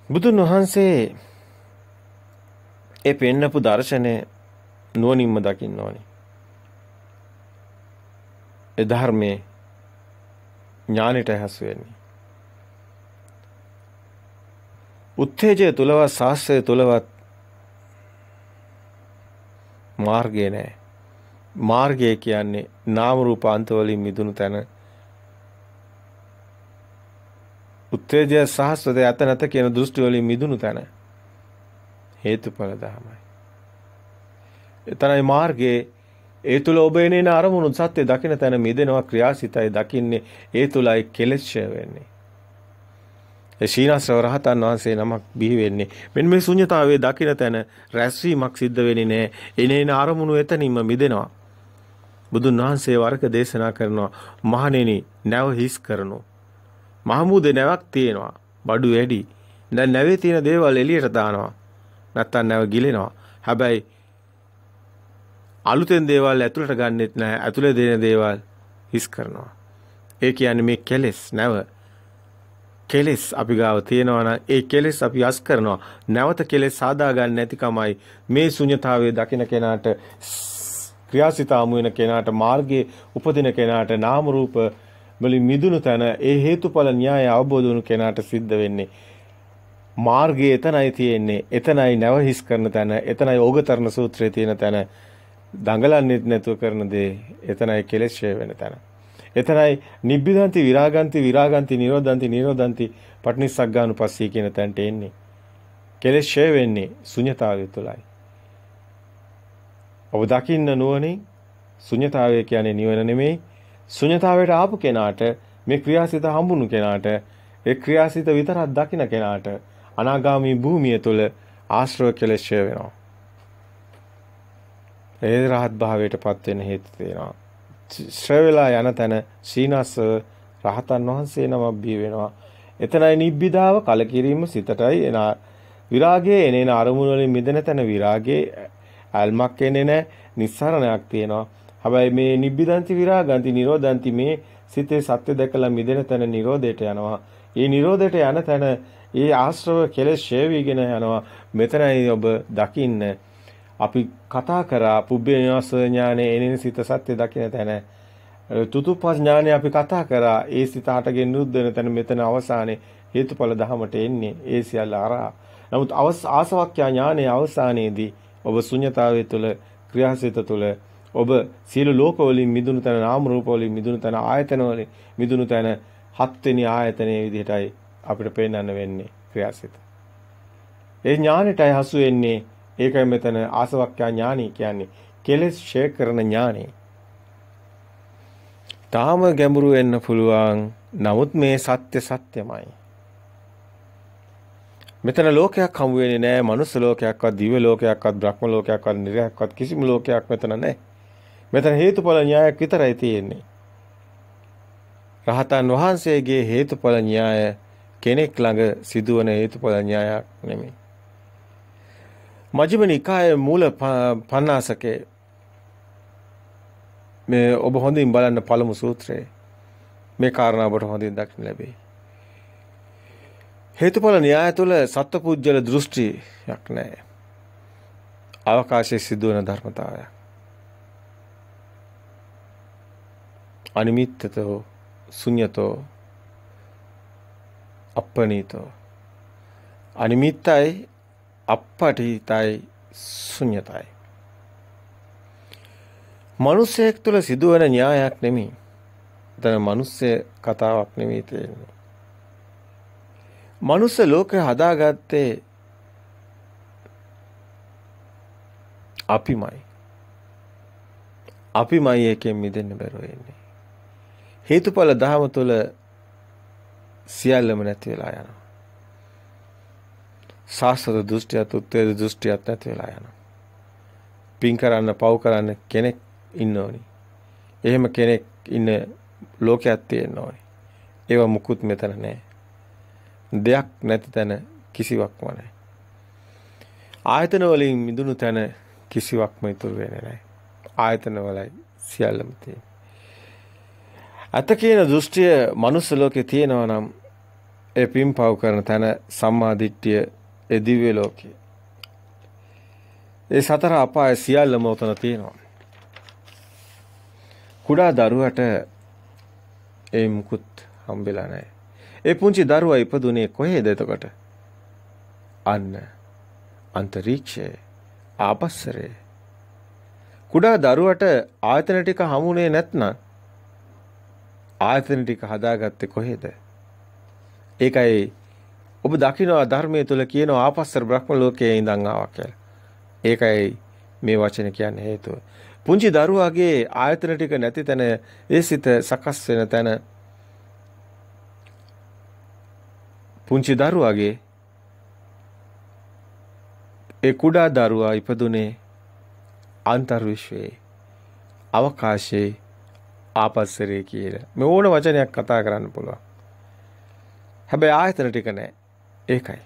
A: බුදුන් වහන්සේ ඒ පෙන්නපු දර්ශනය නුවණින්ම දකින්න ඕනේ. ඒ ධර්මයේ ඥානෙට හසු වෙන්නේ. උත්තේජය තුලවත් සාස්ත්‍රය තුලවත් මාර්ගය නෑ. මාර්ගය කියන්නේ නාම රූප අන්ත වලින් මිදුණු තැන. උත්තේජය සාස්ත්‍රය අත නැත කියන දෘෂ්ටි වලින් මිදුණු තැන. හේතුඵල ධමයි. එතනයි මාර්ගයේ ඒ තුල ඔබ එනේන අරමුණු සත්‍ය දකින තැන මිදෙනවා ක්‍රියාසිතයි දකින්නේ ඒ තුලයි කෙලෙස්ය වෙන්නේ. ඒ ශීනස්රව රහතන් වහන්සේ නමක් බිහි වෙන්නේ මෙන්න මේ ශුන්‍යතාවයේ දකින තැන රැස්වීමක් සිද්ධ වෙන්නේ නැහැ. එනේන අරමුණු එතනින්ම මිදෙනවා. බුදුන් වහන්සේ වරක දේශනා කරනවා මහණෙනි නැව හිස් කරනෝ. මහමුදේ නැවක් තියෙනවා. බඩු වැඩි. දැන් නැවේ තියෙන දේවල් එළියට දානවා. නැත්තම් නැව ගිලෙනවා. හැබැයි අලුතෙන් දේවල් ඇතුළට ගන්නෙත් නැහැ. ඇතුළේ දෙන දේවල් හිස් කරනවා. ඒ කියන්නේ මේ කෙලෙස් නැව කෙලෙස් අපි ගාව තියෙනවා නම් ඒ කෙලෙස් අපි අස් කරනවා. නැවත කෙලෙස් සාදා ගන්න නැතිකමයි මේ ශුන්‍යතාවයේ දකින්න කෙනාට ක්‍රියාසිතාමු වෙන කෙනාට මාර්ගයේ උපදින කෙනාට නාම රූප වලින් මිදුණු තැන ඒ හේතුඵල න්‍යාය අවබෝධ වුණු කෙනාට සිද්ධ වෙන්නේ. මාර්ගය එතනයි තියෙන්නේ. එතනයි නැව හිස් කරන තැන. එතනයි ඕගතරණ සූත්‍රයේ තියෙන තැන. දඟලන්නේ නැතුව කරන දේ. එතනයි කෙලෙස් ඡය වෙන තැන. එතනයි නිබ්බිදන්ති විරාගන්ති විරාගන්ති නිරෝධන්ති නිරෝධන්ති පටිනිස්සග්ගානුපස්සී කියන තැනට එන්නේ. කෙලෙස් ඡය වෙන්නේ ශුන්‍යතාවය තුළයි. ඔබ දකින්න නුවණින් ශුන්‍යතාවය කියන්නේ නිවන නෙමෙයි. ශුන්‍යතාවයට ආපු කෙනාට මේ ක්‍රියාසිත හම්බුණු කෙනාට ඒ ක්‍රියාසිත විතරක් දකින්න කෙනාට අනාගාමී භූමිය තුළ ආශ්‍රව කෙලෙස් ඡය වෙනවා. ඒ රහත් භාවයටපත් වෙන හේතු තියෙනවා. ශ්‍රේවලා යන තැන සීනස්ස රහතන් වහන්සේ නමක් බිහි වෙනවා. එතනයි නිබ්බිදාව කලකිරීම සිතටයි එන විරාගයේ එනේන අරමුණු වලින් මිදෙන තැන විරාගයේ අල්මක් එන්නේ නැහැ. නිස්සරණයක් තියෙනවා. හැබැයි මේ නිබ්බිදන්ති විරාගන්ති නිරෝධන්ති මේ සිතේ සත්‍ය දැකලා මිදෙන තැන නිරෝධයට යනවා. ඒ නිරෝධයට යන තැන ඒ ආශ්‍රව කෙලෙස් ඡය වීගෙන යනවා. මෙතනයි ඔබ දකින්න අපි කතා කරා පුබ්බේ නිවාස ඥානේ එනින සිත සත්‍ය දකින්න තැන තුතුප්පස් ඥානේ අපි කතා කරා ඒ සිත හටගෙන නිරුද්ධ වෙන තැන මෙතන අවසානයේ හේතුඵල ධහමට එන්නේ ඒ සියල්ල අරහා. නමුත් ආසවක්ඛ්‍යා ඥානේ අවසානයේදී ඔබ ශුන්‍යතාවය තුළ ක්‍රියාසිත තුළ ඔබ සියලු ලෝක වලින් මිදුණු තැන නාම රූප වලින් මිදුණු තැන ආයතන වලින් මිදුණු තැන හත්වෙනි ආයතනයේ විදිහටයි අපිට පේන්නන්න වෙන්නේ ක්‍රියාසිත. ඒ ඥානෙටයි හසු වෙන්නේ. ඒකයි මෙතන ආසවක්ඛ්‍යා ඥානි කියන්නේ කෙලෙස් ඡය කරන ඥානෙ. තාම ගැඹුරු වෙන්න පුළුවන්. නමුත් මේ සත්‍ය සත්‍යමයි. මෙතන ලෝකයක් හමු වෙන්නේ නැහැ. මනුස්ස ලෝකයක්වත්, දිව්‍ය ලෝකයක්වත්, බ්‍රහ්ම ලෝකයක්වත්, නිර්යක්වත් කිසිම ලෝකයක් මෙතන නැහැ. මෙතන හේතුඵල න්‍යායක් විතරයි තියෙන්නේ. රහතන් වහන්සේගේ හේතුඵල න්‍යාය කෙනෙක් ළඟ සිදුවන හේතුඵල න්‍යායක් නෙමෙයි. මජ්ක්‍ධිම නිකායේ මූල පණ්ණාසකේ මේ ඔබ හොඳින් බලන්න පළමු සූත්‍රයේ මේ කාරණා ඔබට හොඳින් දක්න ලැබේ. හේතුඵල න්‍යාය තුළ සත්පුජ්‍යල දෘෂ්ටියක් නැහැ. අවකාශයේ සිදුවන ධර්මතාවයක්. අනිමිත්තතෝ ශුන්‍යතෝ අප්පනීතෝ අනිමිත්තයි අප්පටිතයි ශුන්‍යතයි. මිනිසෙක් තුළ සිදුවන න්‍යායක් නෙමෙයි. එතන මිනිස්සෙ කතාවක් නෙමෙයි තියෙන්නේ. මනුස්ස ලෝකය හදාගත්තේ අපිමයි. අපිමයි එකෙන් මිදෙන්න බැරුව ඉන්නේ. හේතුඵල ධහම තුළ සියල්ලම නැති වෙලා යනවා. සාස්වත දෘෂ්ටියත් උත්තේජ දෘෂ්ටියත් නැති වෙලා යනවා. පින් කරන්න පව් කරන්න කෙනෙක් ඉන්න ඕනි. එහෙම කෙනෙක් ඉන්න ලෝකයක් තියෙන්න ඕනි. ඒව මුකුත් මෙතන නැහැ. දෙයක් නැති තැන කිසිවක්ම නැහැ. ආයතන වලින් මිදුණු තැන කිසිවක්ම ඉතුරු වෙන්නේ නැහැ. ආයතන වලයි සියල්ලම තියෙන්නේ. අත කියන දෘෂ්ටිය මනුස්ස ලෝකේ තියෙනවා නම් ඒ පින්පව් කරන තැන සම්මා දිට්ඨිය ඒ දිව්‍ය ලෝකේ. ඒ සතර අපාය සියල්ලම උතන තියෙනවා. කුඩා දරුවට ඒ මුකුත් හම්බෙලා නැහැ. ඒ පුංචි දරුවා ඉපදුනේ කොහේද එතකොට? අන්න අන්තරීක්ෂයේ ආපස්සරේ. කුඩා දරුවට ආයතන ටික හමුනේ නැත්නම් ආයතන ටික හදාගත්තේ කොහෙද? ඒකයි ඔබ දකිනවා ධර්මයේ තුල කියනවා ආපස්සර බ්‍රහ්ම ලෝකයේ ඉඳන් ආවා කියලා. ඒකයි මේ වචන කියන්නේ හේතුව. පුංචි දරුවාගේ ආයතන ටික නැති තැන ඒ සිත සකස් වෙන තැන පුංචි දරුවාගේ ඒ කුඩා දරුවා ඉපදුනේ අන්තර් විශ්වයේ අවකාශයේ ආපස්සරේ කියලා. මේ ඕන වචනයක් කතා කරන්න පුළුවන්. හැබැයි ආයතන ටික නැහැ. ඒකයි.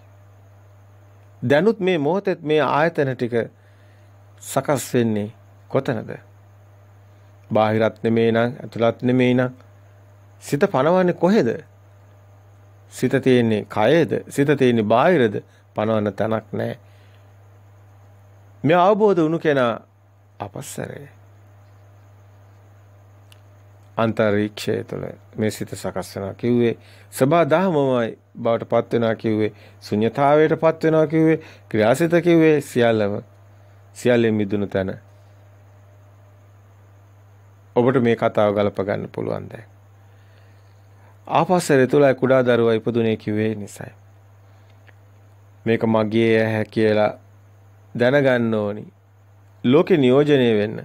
A: දැනුත් මේ මොහොතේ මේ ආයතන ටික සකස් වෙන්නේ කොතනද? බාහිරත් නෙමෙයි නම් අතුලත් නෙමෙයි නම් සිත පනවන්නේ කොහෙද? සිත තියෙන්නේ කයේද? සිත තියෙන්නේ බාහිරද? පනවන්න තැනක් නැහැ. මේ අවබෝධ වුණු කෙනා අපස්සරේ. අන්තරීක්ෂය තුළ මේ සිත සකස් වෙනවා කිව්වේ සබා දහමමයි බවට පත් වෙනවා කිව්වේ ශුන්‍යතාවයට පත් වෙනවා කිව්වේ ක්‍රියාසිත කිව්වේ සියල්ලෙන් මිදුණු තැන ඔබට මේ කතාව ගලප ගන්න පුළුවන් දැන් ආපස්සට තුලයි කුඩා දරුවා ඉපදුනේ කිව්වේ නිසයි මේක මගේ ඇහැ කියලා දැනගන්න ඕනි ලෝකේ නියෝජනය වෙන්න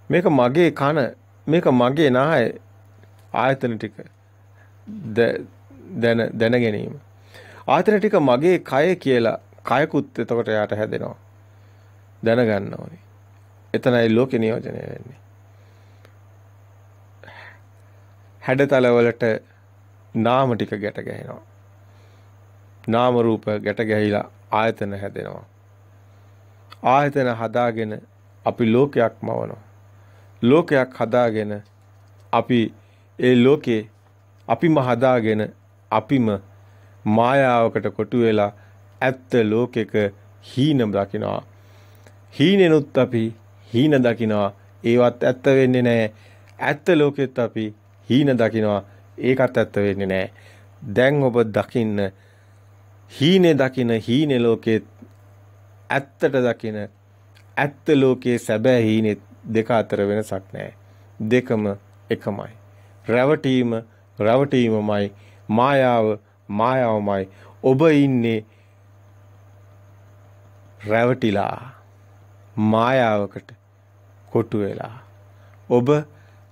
A: මේක මගේ කන මේක මගේ නාය ආයතන ටික දැන ගැනීම ආයතන ටික මගේ කය කියලා කයකුත් එතකොට යාට හැදෙනවා දැනගන්න ඕනේ එතනයි ලෝකේ නියෝජනය වෙන්නේ හැඩතල වලට නාම ටික ගැට ගැහෙනවා නාම රූප ගැට ගැහිලා ආයතන හැදෙනවා ආයතන හදාගෙන අපි ලෝකයක් මවනවා ලෝකයක් හදාගෙන අපි ඒ ලෝකේ අපිම හදාගෙන අපිම මායාවකට කොටු වෙලා ඇත්ත ලෝකෙක හීන දකිනවා හීනෙනුත් අපි හීන දකිනවා ඒවත් ඇත්ත වෙන්නේ නැහැ ඇත්ත ලෝකෙත් අපි හීන දකිනවා ඒකත් ඇත්ත වෙන්නේ නැහැ දැන් ඔබ දකින්න හීනේ දකින හීනේ ලෝකෙත් ඇත්තට දකින ඇත්ත ලෝකයේ සැබෑ හීනේ දෙක අතර වෙනසක් නැහැ. දෙකම එකමයි. රැවටීමමයි මායාවමයි. ඔබ ඉන්නේ රැවටිලා මායාවකට කොටු වෙලා. ඔබ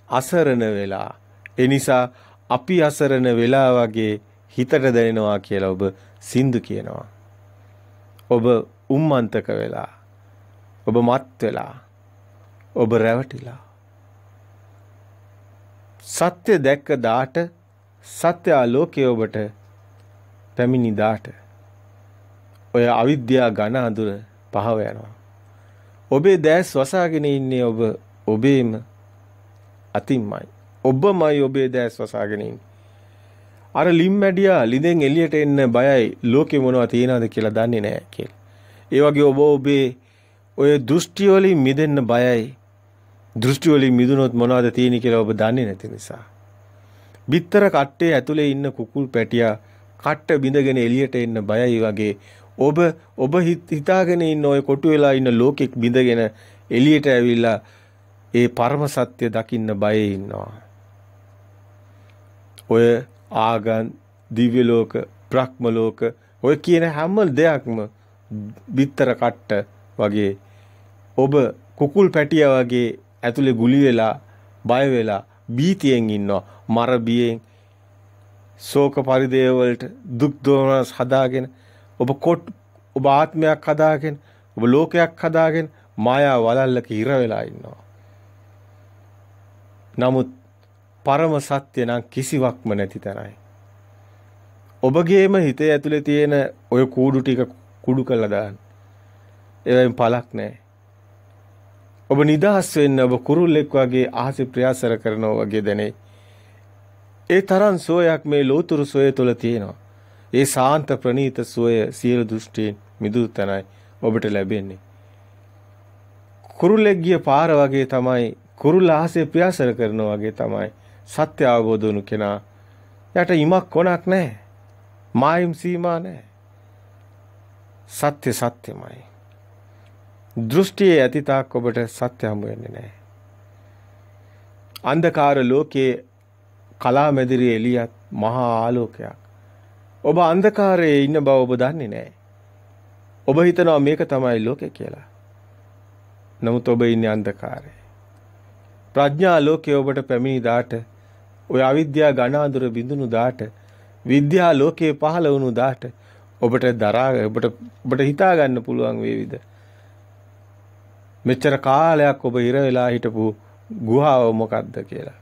A: අසරණ වෙලා. ඒ නිසා අපි අසරණ වෙලා වගේ හිතට දැනෙනවා කියලා ඔබ සින්දු කියනවා. ඔබ උම්මන්තක වෙලා. ඔබ මත් වෙලා. ඔබ රැවටිලා සත්‍ය දැක්ක දාට සත්‍ය ආලෝකයේ ඔබට පැමිණි දාට ඔය අවිද්‍යා ඝන අඳුර පහව යනවා ඔබේ දැස් වසාගෙන ඉන්නේ ඔබ ඔබේම අතින්මයි ඔබමයි ඔබේ දැස් වසාගෙන ඉන්නේ අර ලිම්මැඩියා ලිඳෙන් එළියට එන්න බයයි ලෝකේ මොනවද තියනවද කියලා දන්නේ නැහැ කියලා ඒ වගේ ඔබ ඔබේ ඔය දෘෂ්ටි වලින් මිදෙන්න බයයි දෘෂ්ටි වලින් මිදුනොත් මොනවද තියෙන්නේ කියලා ඔබ දන්නේ නැති නිසා. බිත්තර කට්ටේ ඇතුලේ ඉන්න කුකුල් පැටියා කට්ට බිඳගෙන එළියට එන්න බයයි වගේ ඔබ හිතාගෙන ඉන්න ඔය කොටු වෙලා ඉන්න ලෝකෙක් බිඳගෙන එළියට ඇවිල්ලා ඒ පරම සත්‍ය දකින්න බයේ ඉන්නවා. ඔය ආගන් දිව්‍ය ලෝක බ්‍රහ්ම ලෝක ඔය කියන හැම දෙයක්ම බිත්තර කට්ට වගේ ඔබ කුකුල් පැටියා වගේ ඇතුලේ ගුලි වෙලා බය වෙලා බීතියෙන් ඉන්නවා මර බියෙන් ශෝක පරිදේව වලට දුක් දෝමනස් හදාගෙන ඔබ ආත්මයක් හදාගෙන ඔබ ලෝකයක් හදාගෙන මායා වලල්ලක ඉර වෙලා ඉන්නවා නමුත් පරම සත්‍ය නම් කිසිවක්ම නැති තරයි ඔබගේම හිතේ ඇතුලේ තියෙන ඔය කූඩු ටික කුඩු කරලා දාන්න ඒවෙන් පළක් නැහැ ඔබ නිදහස් වෙන්න ඔබ කුරුල්ලෙක් වගේ ආසෙ ප්‍රයාසර කරනවා වගේ දැනේ. ඒ තරම් සෝයක් මේ ලෝතුරු සෝය තුළ තියෙනවා. ඒ සාන්ත ප්‍රණීත සෝය සියලු දෘෂ්ටීන් මිදුණු තැනයි ඔබට ලැබෙන්නේ. කුරුල්ලෙක් ගිය පාර වගේ තමයි කුරුල්ල ආසෙ ප්‍රයාසර කරනවා වගේ තමයි සත්‍ය අවබෝධ වුණු කෙනා. යට ඉමක් කොනක් නැහැ. මායිම් සීමා නැහැ. සත්‍ය සත්‍යමයි. දෘෂ්ටියේ ඇතිතාක් ඔබට සත්‍ය හමු වෙන්නේ නැහැ. අන්ධකාර ලෝකයේ කලාමැදිරියේ එළියත් මහා ආලෝකයක්. ඔබ අන්ධකාරයේ ඉන්න බව ඔබ දන්නේ නැහැ. ඔබ හිතනවා මේක තමයි ලෝකය කියලා. නමුත් ඔබ ඉන්නේ අන්ධකාරයේ. ප්‍රඥා ලෝකයේ ඔබට පැමිණි දාට ඔය අවිද්‍යා ඝන අඳුර බිඳුණු දාට විද්‍යා ලෝකයේ පහළ වුණු දාට ඔබට හිතා ගන්න පුළුවන් වේවිද? මෙච්චර කාලයක් ඔබ ඉර වෙලා හිටපු ගුහාව මොකක්ද කියලා.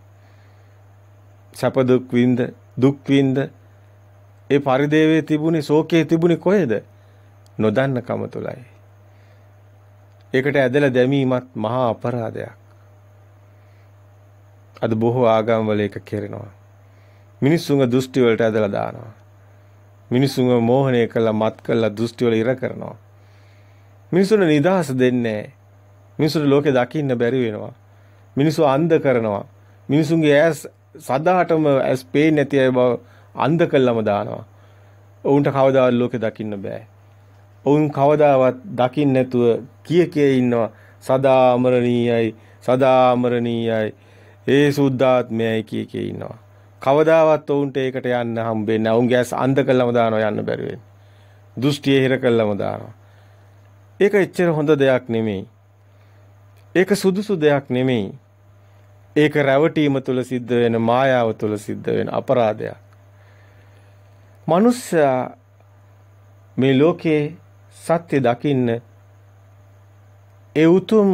A: සැප දුක් විඳ ඒ පරිදේවේ තිබුණේ ශෝකයේ තිබුණේ කොහෙද? නොදන්න කම තුලයි. ඒකට ඇදලා දැමීමත් මහා අපරාධයක්. අද බොහෝ ආගම් වල එක කෙරෙනවා. මිනිස්සුන්ගේ දෘෂ්ටි වලට ඇදලා දානවා. මිනිස්සුන්ව මෝහණය කළා මත් කළා දෘෂ්ටි වල ඉර කරනවා. මිනිස්සුන්ට නිදහස දෙන්නේ නැහැ. මිනිස්සුන්ට ලෝකේ දකින්න බැරි වෙනවා. මිනිස්සු අන්ධ කරනවා. මිනිසුන්ගේ ඇස් සදාටම ඇස් පේන්නේ නැති අය බව අන්ධ කළම දානවා. ඔවුන්ට කවදාවත් ලෝකෙ දකින්න බෑ. ඔවුන් කවදාවත් දකින්න නැතුව කිය ඉන්නවා සදා අමරණීයයි සදා අමරණීයයි ඒ සුද්ධාත්මයයි කිය ඉන්නවා. කවදාවත් ඔවුන්ට ඒකට යන්න හම්බෙන්නේ නැහැ. ඔවුන්ගේ ඇස් අන්ධ කළම දානවා යන්න බැරි වෙන්නේ. දෘෂ්ටිය හිර කළම දානවා. ඒක එච්චර හොඳ දෙයක් නෙමෙයි. ඒක සුදුසු දෙයක් නෙමෙයි. ඒක රැවටීම තුළ සිද්ධ වෙන මායාව තුළ සිද්ධ වෙන අපරාධයක්. මනුස්සයා මේ ලෝකේ සත්‍ය දකින්න ඒ උතුම්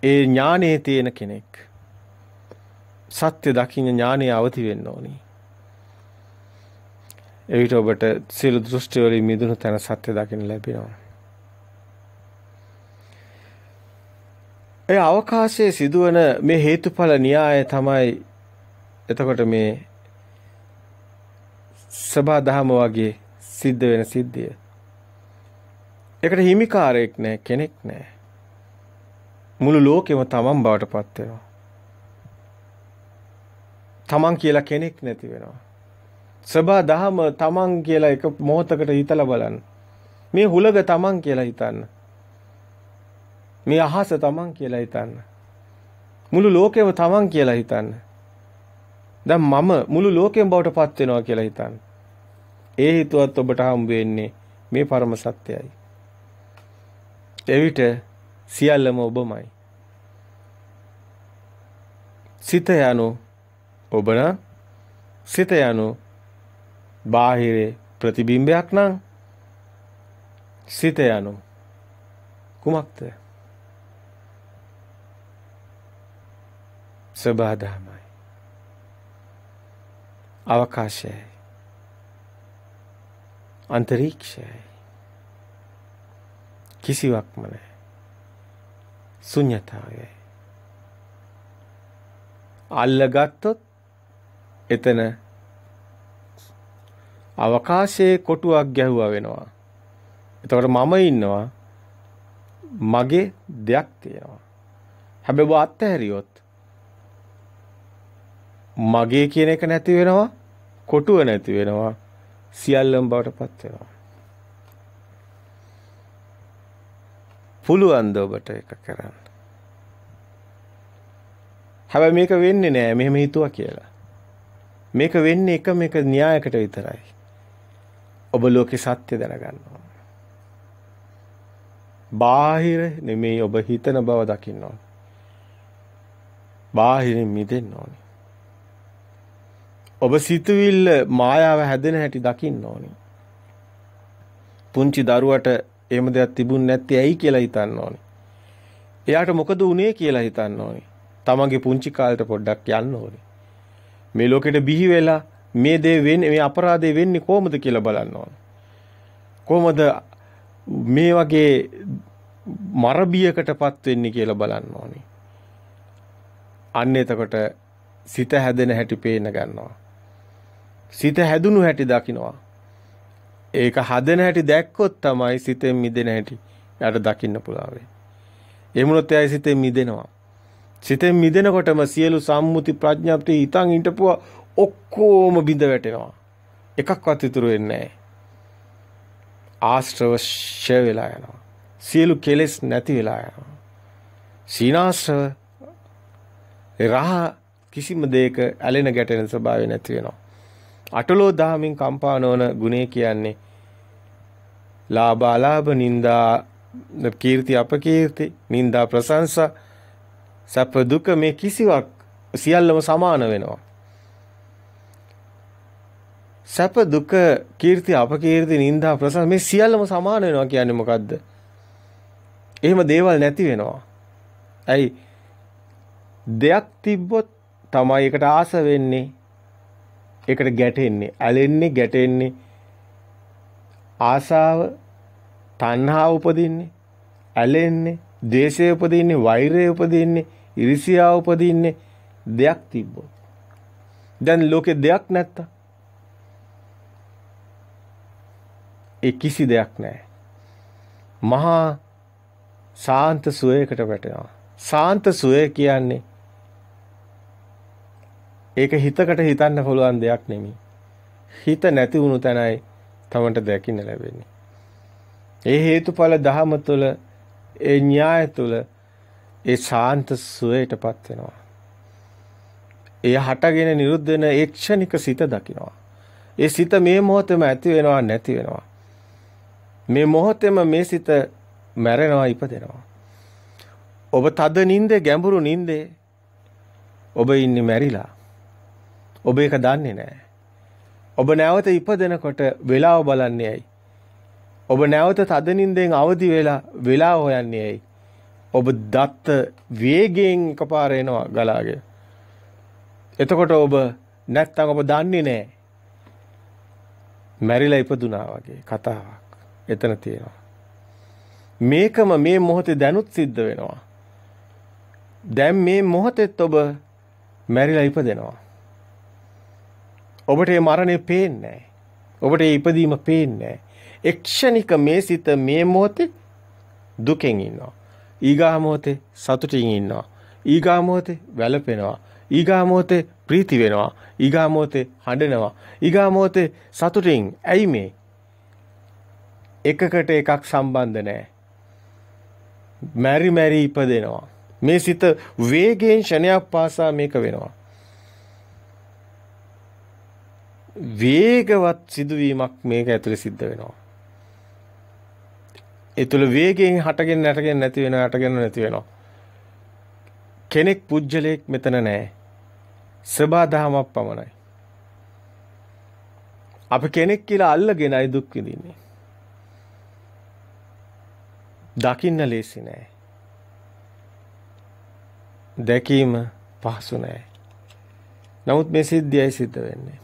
A: ඒ ඥානයේ තියෙන කෙනෙක්. සත්‍ය දකින්න ඥානය අවදි වෙන්න ඕනි. එවිට ඔබට සියලු දෘෂ්ටි වලින් මිදුණු තැන සත්‍ය දකින්න ලැබෙනවා. ඒ අවකාශයේ සිදුවන මේ හේතුඵල න්‍යාය තමයි එතකොට මේ සබා දහම වගේ සිද්ධ වෙන සිද්ධිය. ඒකට හිමිකාරයෙක් නැහැ, කෙනෙක් නැහැ. මුළු ලෝකෙම තමන් බවට පත් වෙනවා. තමන් කියලා කෙනෙක් නැති වෙනවා. සබා දහම තමන් කියලා එක මොහොතකට හිතලා බලන්න. මේ හුලග තමන් කියලා හිතන්න. මේ අහස තමන් කියලා හිතන්න. මුළු ලෝකෙම තමන් කියලා හිතන්න. දැන් මම මුළු ලෝකෙම බවට පත් වෙනවා කියලා හිතන්න. ඒ හිතුවත් ඔබට හම්බ වෙන්නේ මේ පරම සත්‍යයයි. එවිට සියල්ලම ඔබමයි. සිත යනු ඔබ නම් සිත යනු බාහිරේ ප්‍රතිබිම්බයක් නම් සිත යනු කුමක්ද? සබාධමයි. අවකාශයයි. අන්තරීක්ෂයයි. කිසිවක්ම නැහැ. ශුන්‍යතාවයයි. අල්ලගත්තොත් එතන අවකාශයේ කොටුවක් ගැහුවා වෙනවා. එතකොට මම ඉන්නවා. මගේ දෙයක් තියෙනවා. හැබැයි ඔබ අත්හැරියොත් මගේ කියන එක නැති වෙනවා. කොටුව නැති වෙනවා. සියල්ලම බවට පත් වෙනවා. පුළුවන් ද ඔබට ඒක කරන්න? හැබැයි මේක වෙන්නේ නෑ මෙහෙම හිතුවා කියලා. මේක වෙන්නේ එකම එක න්‍යායකට විතරයි. ඔබ ලෝකේ සත්‍ය දැනගන්න ඕන. බාහිර නෙමෙයි ඔබ හිතන බව දකින්න ඕන. බාහිරින් මිදෙන්න ඕන. ඔබ සිතුවිල්ල මායාව හැදෙන හැටි දකින්න ඕන. පුංචි දරුවට එහෙම දෙයක් තිබුණ නැත්තේ ඇයි කියලා හිතන්න ඕන. එයාට මොකද වුනේ කියලා හිතන්න ඕන. තමන්ගේ පුංචි කාලේට පොඩ්ඩක් යන්න ඕනේ. මේ ලෝකෙට බිහි වෙලා මේ දේ වෙන්නේ මේ අපරාධය වෙන්නේ කොහොමද කියලා බලන්න ඕනේ. කොහොමද මේ වගේ මරබියකටපත් වෙන්නේ කියලා බලන්න ඕනේ. අන්න එතකොට සිත හැදෙන හැටි පේන්න ගන්නවා. සිත හැදුණු හැටි දකින්නවා. ඒක හදන හැටි දැක්කොත් තමයි සිතෙන් මිදෙන හැටි යාට දකින්න පුළුවන් වෙන්නේ. එමුණොත් එයයි සිතෙන් මිදෙනවා. සිතෙන් මිදෙනකොටම සියලු සම්මුති ප්‍රඥාප්ති හිතන් හිටපුවා ඔක්කොම බිඳ වැටෙනවා. එකක්වත් ඉතුරු වෙන්නේ නැහැ. ආශ්‍රව ෂය වෙලා යනවා. සියලු කෙලෙස් නැති වෙලා යනවා. සීනාශ්‍රව රහ කිසිම දෙයක ඇලෙන ගැටෙන ස්වභාවය නැති වෙනවා. අටලෝ දහමින් කම්පා නොවන ගුණය කියන්නේ ලාභ අලාභ නිന്ദා කීර්ති අපකීර්ති නිന്ദා ප්‍රශංසා සැප දුක මේ කිසිවක් සියල්ලම සමාන වෙනවා. සැප දුක කීර්ති අපකීර්ති නිന്ദා ප්‍රශංසා මේ සියල්ලම සමාන වෙනවා කියන්නේ මොකද්ද? එහෙම දේවල් නැති වෙනවා. ඇයි? දෙයක් තිබ්බොත් තමයි ඒකට ආස වෙන්නේ. ඒකට ගැටෙන්නේ, ඇලෙන්නේ, ගැටෙන්නේ. ආසාව, තණ්හාව උපදින්නේ, ඇලෙන්නේ, ද්වේෂය උපදින්නේ, වෛරය උපදින්නේ, iriසියාව උපදින්නේ දෙයක් තිබ්බොත්. දැන් ලෝකේ දෙයක් නැත්තම් ඒ කිසි දෙයක් නැහැ. මහා ශාන්ත සුවයකට වැටෙනවා. සාන්ත සුවය කියන්නේ ඒක හිතකට හිතන්න පුළුවන් දෙයක් නෙමෙයි. හිත නැති වුණු තැනයි තමන්ට දැකින්න ලැබෙන්නේ. ඒ හේතුඵල ධහම තුළ ඒ න්‍යාය තුළ ඒ ශාන්ත සුවයටපත් වෙනවා. ඒ හටගෙන නිරුද්ධ වෙන ඒ ක්ෂණික සිත දකිනවා. ඒ සිත මේ මොහොතේම ඇති වෙනවා නැති වෙනවා. මේ මොහොතේම මේ සිත මැරෙනවා ඉපදෙනවා. ඔබ තද නින්දේ ගැඹුරු නින්දේ ඔබ ඉන්නේ මැරිලා. ඔබ ඒක දන්නේ නැහැ. ඔබ නැවත ඉපදෙනකොට වෙලාව බලන්නේ ඇයි? ඔබ නැවත තද නින්දෙන් අවදි වෙලා වෙලාව හොයන්නේ ඇයි? ඔබ දත්ත වේගයෙන් එකපාර එනවා ගලාගෙන. එතකොට ඔබ නැත්තම් ඔබ දන්නේ නැහැ. මැරිලා ඉපදුනා වගේ කතාවක් එතන තියෙනවා. මේකම මේ මොහොතේ දැනුත් සිද්ධ වෙනවා. දැන් මේ මොහොතෙත් ඔබ මැරිලා ඉපදෙනවා. ඔබට මේ මරණය පේන්නේ නැහැ. ඔබට මේ ඉපදීම පේන්නේ නැහැ. එක්ෂණික මේ සිත මේ මොහොතේ දුකෙන් ඉන්නවා. ඊගා මොහොතේ සතුටින් ඉන්නවා. ඊගා මොහොතේ වැළපෙනවා. ඊගා මොහොතේ ප්‍රීති වෙනවා. ඊගා මොහොතේ හඬනවා. ඊගා මොහොතේ සතුටින්. ඇයි මේ? එකකට එකක් සම්බන්ධ නැහැ. මැරි මැරි ඉපදෙනවා. මේ සිත වේගයෙන් ෂණයක් පාසා මේක වෙනවා. වේගවත් සිදුවීමක් මේක ඇතුලේ සිද්ධ වෙනවා. ඒ තුළ වේගයෙන් හටගෙන නැටගෙන නැති වෙනවා, හටගෙන නැති වෙනවා. කෙනෙක් පුජ්‍යලයක් මෙතන නැහැ. සබාධමයක් පමණයි. අපි කෙනෙක් කියලා අල්ලගෙනයි දුක් විඳින්නේ. දකින්න ලේසි නෑ. දැකීම පහසු නෑ. නමුත් මේ සිද්ධියයි සිද්ධ වෙන්නේ.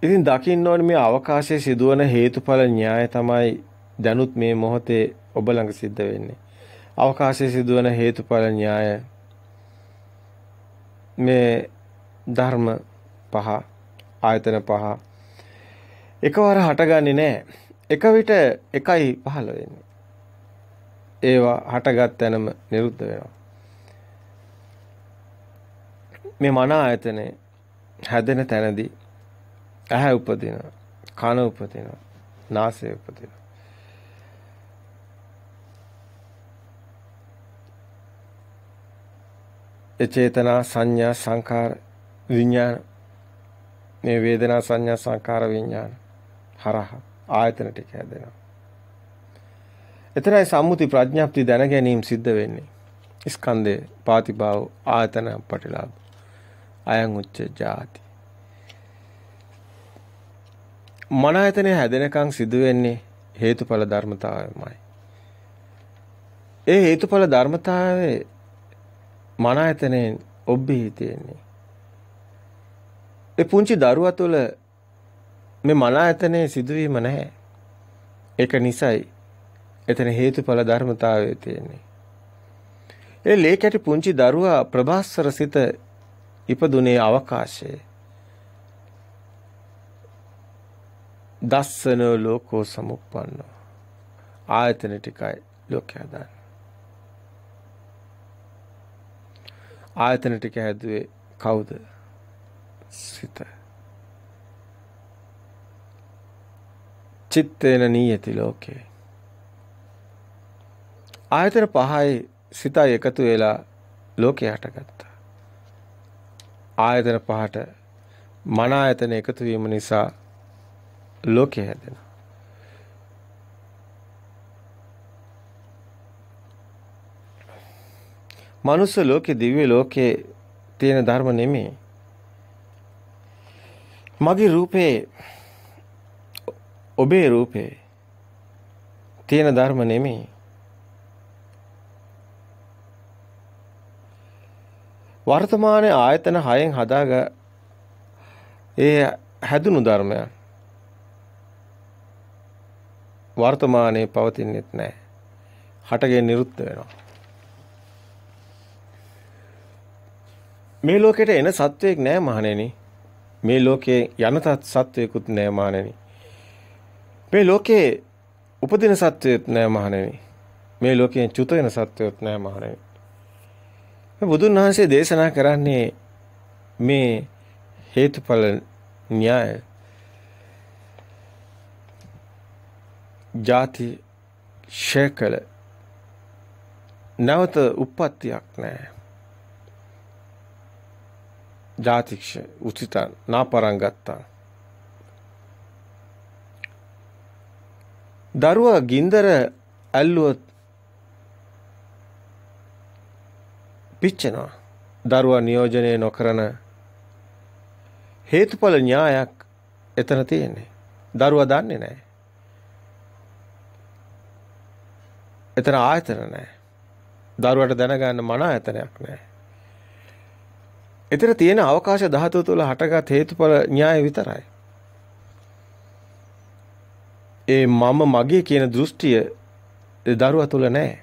A: ඉතින් දකින්න ඕනේ මේ අවකාශයේ සිදුවන හේතුඵල න්‍යාය තමයි දැනුත් මේ මොහොතේ ඔබ ළඟ සිද්ධ වෙන්නේ. අවකාශයේ සිදුවන හේතුඵල න්‍යාය මේ ධර්ම පහ ආයතන පහ එකවර හටගන්නේ නැහැ. එක විට එකයි පහළ වෙන්නේ. ඒවා හටගත් තැනම නිරුද්ධ වෙනවා. මේ මන ආයතනේ හැදෙන තැනදී ඇහැ උපදිනවා, කන උපදිනවා, නාසය උපදිනවා. ඒ චේතනා සංඥා සංකාර විඥාන මේ වේදනා සංඥා සංකාර විඥාන හරහා ආයතන ටික හැදෙනවා. එතරම් සම්මුති ප්‍රඥාප්ති දැන ගැනීම සිද්ධ වෙන්නේ. ස්කන්ධේ පාතිභාව ආයතන පටිලාභ අයං උච්ච ජාති. මන ආයතනය හැදෙනකන් සිදු වෙන්නේ හේතුඵල ධර්මතාවයමයි. ඒ හේතුඵල ධර්මතාවයේ මන ආයතනයෙන් ඔබ්බෙහි තියෙන්නේ. ඒ පුංචි දරුවා තුළ මේ මන ආයතනයේ සිදුවීම නැහැ. ඒක නිසයි එතන හේතුඵල ධර්මතාවයේ තියෙන්නේ. ඒ ලේකැටි පුංචි දරුවා ප්‍රභාස්වර සිත ඉපදුනේ අවකාශයේ. දස්සන ලෝකෝ සමුප්පන්න ආයතන ටිකයි ලෝකය දාන. ආයතන ටික හැදුවේ කවුද? සිත. චිත්තේන නීයති ලෝකේ. ආයතන පහයි සිතයි එකතු වෙලා ලෝකය හටගත්තා. ආයතන පහට මන ආයතන එකතු වීම නිසා ලෝකය හැදෙනවා. මනුස්ස ලෝකේ දිව්‍ය ලෝකේ තියෙන ධර්ම නෙමෙයි. මගේ රූපේ ඔබේ රූපේ තියෙන ධර්ම නෙමෙයි. වර්තමානයේ ආයතන 6න් හදාග ඒ හැදුණු ධර්මයන් වර්තමානයේ පවතින්නෙත් නැහැ. හටගෙන නිරුද්ධ වෙනවා. මේ ලෝකෙට එන සත්වයක් නැහැ මහණෙනි. මේ ලෝකේ යන සත්වයකුත් නැහැ මහණෙනි. මේ ලෝකේ උපදින සත්වයක් නැහැ මහණෙනි. මේ ලෝකයෙන් චුත වෙන සත්‍යයක් නෑ මහණෙනි. බුදුන් වහන්සේ දේශනා කරන්නේ මේ හේතුඵල න්‍යාය ಜಾති ශේකල නැවත උප්පත්තියක් නෑ. ජාතික්ෂ උචිතං නාපරංගත්තං. දරුවා ගින්දර ඇල්ලුවොත් පිච්චෙනවා. දරුවා නියෝජනය නොකරන හේතුඵල න්‍යායක් එතන තියෙන්නේ. දරුවා දන්නේ නැහැ. එතන ආයතන නැහැ. දරුවට දැනගන්න මන ආයතනයක් නැහැ. එතන තියෙන අවකාශ ධාතුව තුළ හටගත් හේතුඵල න්‍යාය විතරයි. ඒ මම මගේ කියන දෘෂ්ටිය දරුවා තුළ නැහැ.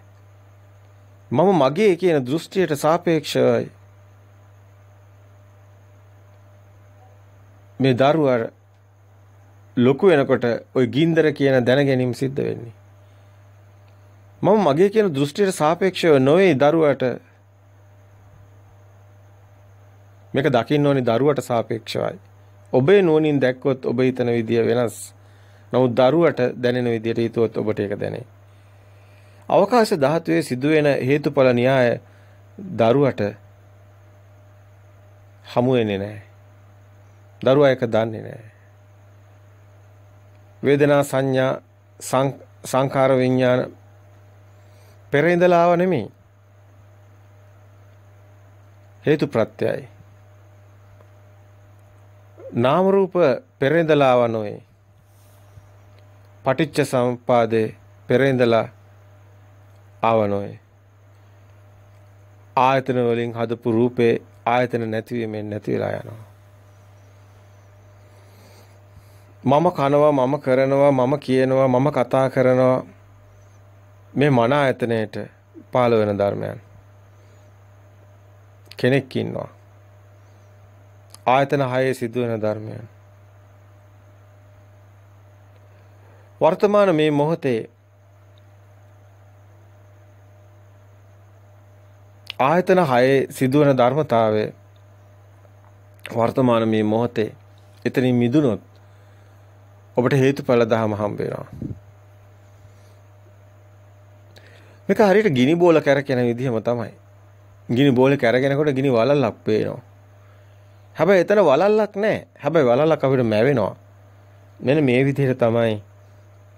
A: මම මගේ කියන දෘෂ්ටියට සාපේක්ෂවයි මේ දරුවා ලොකු වෙනකොට ওই ගින්දර කියන දැන ගැනීම සිද්ධ වෙන්නේ. මම මගේ කියන දෘෂ්ටියට සාපේක්ෂව නොවේ දරුවාට මේක දකින්න ඕනි දරුවට සාපේක්ෂවයි. ඔබේ නුවණින් දැක්කොත් ඔබ හිතන විදිය වෙනස්. නමුත් දරුවට දැනෙන විදියට හිතුවොත් ඔබට ඒක දැනේ. අවකාශ ධාතුවේ සිදුවෙන හේතුඵල න්‍යාය දරුවට හමු වෙන්නේ නැහැ. දරුවා ඒක දන්නේ නැහැ. වේදනා සංඥා සංඛාර විඥාන පෙර ඉඳලා ආව නෙමෙයි. හේතු ප්‍රත්‍යයයි. නාම රූප පෙර ඉඳලා ආව නොවේ. පටිච්ච සමුප්පාදේ පෙර ඉඳලා ආව නොවේ. ආයතන වලින් හදපු රූපේ ආයතන නැතිවීමෙන් නැති වෙලා යනවා. මම කනවා මම කරනවා මම කියනවා මම කතා කරනවා මේ මන ආයතනයේට පාළ වෙන ධර්මයන්. කෙනෙක් ඉන්නවා. ආයතන 6 සිදුවෙන ධර්මයන්. වර්තමාන මේ මොහොතේ ආයතන 6 සිදුවන ධර්මතාවය වර්තමාන මේ මොහොතේ එතනින් මිදුනොත් ඔබට හේතුඵල ධම හම්බ වෙනවා. මේක හරියට ගිනි බෝල කැරකෙන විදිහම තමයි. ගිනි බෝලේ කැරගෙනකොට ගිනි වලල්ලක් පේනවා. හැබැයි එතන වලල්ලක් නැහැ. හැබැයි වලල්ලක් අපිට මැවෙනවා. මෙන්න මේ විදිහට තමයි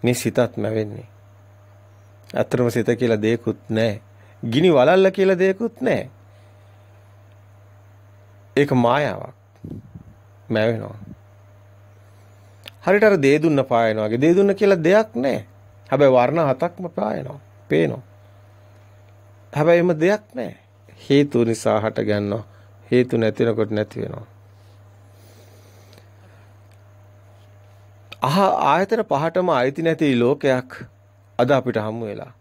A: මේ සිතත් මැවෙන්නේ. අතරම සිත කියලා දෙයක්වත් නැහැ. ගිනි වලල්ල කියලා දෙයක්වත් නැහැ. ඒක මායාවක්. මැවෙනවා. හරියට අර දේ දුන්න පායනවා වගේ දේ දුන්න කියලා දෙයක් නැහැ. හැබැයි වර්ණ 7ක්ම පායනවා. පේනවා. හැබැයි එම දෙයක් නැහැ. හේතු නිසා හට ගන්නවා. හේතු නැතිනකොට නැති වෙනවා. ආයතන පහටම අයිති නැති ලෝකයක් අද අපිට හමු වෙලා.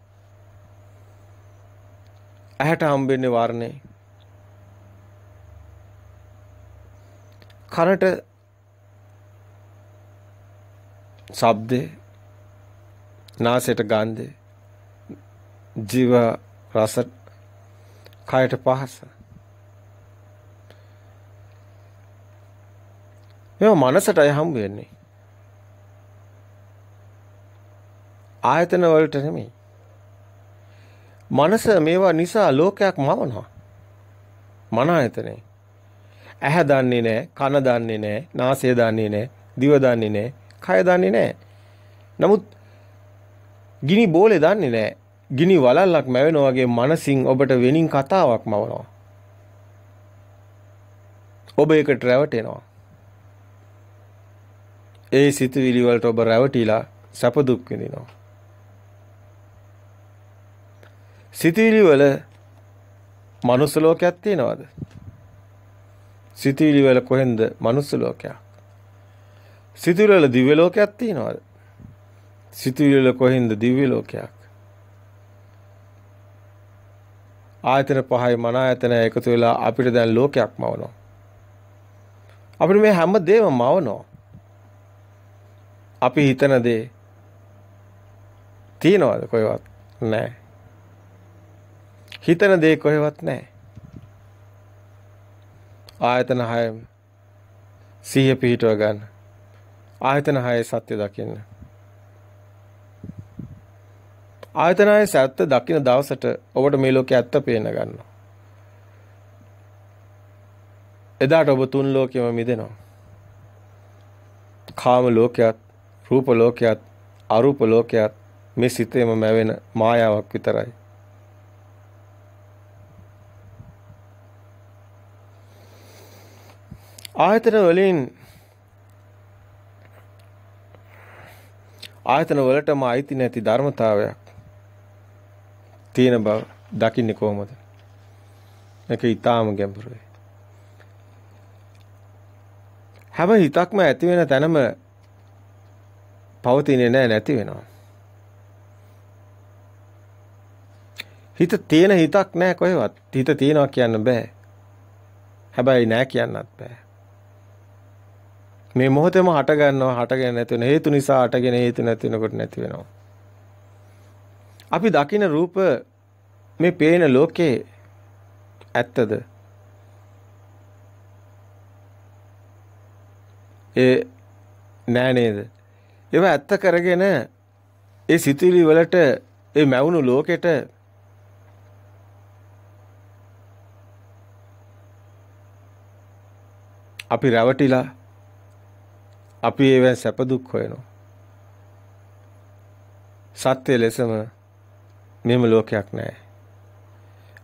A: ඇහැට හම්බෙන්නේ වර්ණේ. කනට ශබ්දේ, නාසයට ගන්ධේ, ජීව රස, කයට පහස. මේවා මනසටයි හම්බ වෙන්නේ. ආයතන වලට නෙමෙයි. මනස මේවා නිසා ලෝකයක් මවනවා. මන ආයතනේ. ඇහැ දන්නේ නැහැ, කන දන්නේ නැහැ, නාසය දන්නේ නැහැ, දිව දන්නේ නැහැ, කය දන්නේ නැහැ. නමුත් ගිනි බෝලේ දන්නේ නැහැ. ගිනි වලල්ලක් මැවෙනා වගේ මනසින් ඔබට වෙනින් කතාවක් මවනවා. ඔබ ඒකට රැවටෙනවා. ඒ සිතුවිලි වලට ඔබ රැවටිලා සැප දුක් විඳිනවා. සිතුවිලි වල මනුස්ස ලෝකයක් තියෙනවද? සිතුවිලි වල කොහෙන්ද මනුස්ස ලෝකයක්? සිතුවිලි වල දිව්‍ය ලෝකයක් තියෙනවද? සිතුවිලි වල කොහෙන්ද දිව්‍ය ලෝකයක්? ආයතන පහයි මන ආයතන එකතු වෙලා අපිට දැන් ලෝකයක් මවනවා. අපිට මේ හැම දෙයක්ම මවනවා. අපි හිතන දේ තියනවද කොහෙවත්? නැහැ. හිතන දේ කොහෙවත් නැහැ. ආයතන 6 සිහිය පිහිටව ගන්න. ආයතන 6 සත්‍ය දකින්න. ආයතන 6 සත්‍ය දකින්න දවසට ඔබට මේ ලෝකයේ ඇත්ත පේන්න ගන්නවා. එදාට ඔබ තුන් ලෝකෙම මිදෙනවා. කාම ලෝකයක්, රූප ලෝකයක්, අරූප ලෝකයක් මේ සිතේම මැවෙන මායාවක් විතරයි. ආයතන වලටම අයිති නැති ධර්මතාවයක් තියෙන බව දකින්නේ කොහොමද? මේක ඊටාම ගැඹුරුයි. හැම හිතක්ම ඇති වෙන තැනම පවතින්නේ නැහැ, නැති වෙනවා. හිත තියෙන හිතක් නැහැ කොහෙවත්. හිත තියෙනවා කියන්න බෑ. හැබැයි නැහැ කියන්නත් බෑ. මේ මොහොතේම හට ගන්නවා, හටගෙන නැති වෙන හේතු නිසා හටගෙන හේතු නැති වෙනකොට නැති වෙනවා. අපි දකින රූප මේ පේන ලෝකේ ඇත්තද? ඒ නෑ නේද? ඒවා ඇත්ත කරගෙන ඒ සිතුවිලි වලට ඒ මැවුණු ලෝකෙට අපි රැවටිලා අපි ඒවෙන් සැප දුක් හොයනවා. සත්‍ය ලෙසම මෙම ලෝකයක් නැහැ.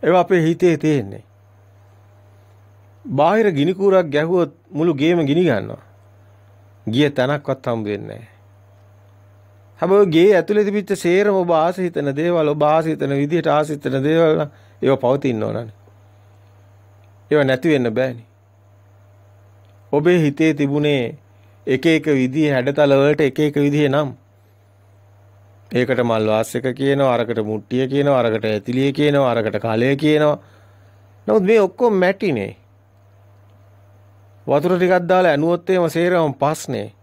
A: ඒවා අපේ හිතේ තියෙන්නේ. බාහිර ගිනි කූරක් ගැහුවොත් මුළු ගේම ගිනි ගන්නවා. ගිය තැනක්වත් හම්බ වෙන්නේ නැහැ. හැබැයි ගේ ඇතුලේ තිබිච්ච සේරම ඔබ ආස හිතන දේවල්, ඔබ ආස හිතන විදිහට ආස හිතන දේවල් නම් ඒවා පවතින්න ඕනනේ. ඒවා නැති වෙන්න බෑනේ. ඔබේ හිතේ තිබුණේ එක එක විදිහේ හැඩතල වලට එක එක විදිහේ නම්. ඒකට මල් වාසයක කියනවා, අරකට මුට්ටිය කියනවා, අරකට ඇතිලිය කියනවා, අරකට කලය කියනවා. නමුත් මේ ඔක්කොම මැටිනේ. වතුර ටිකක් දාලා ඇනුවොත් එහෙම සේරම පස්නේ.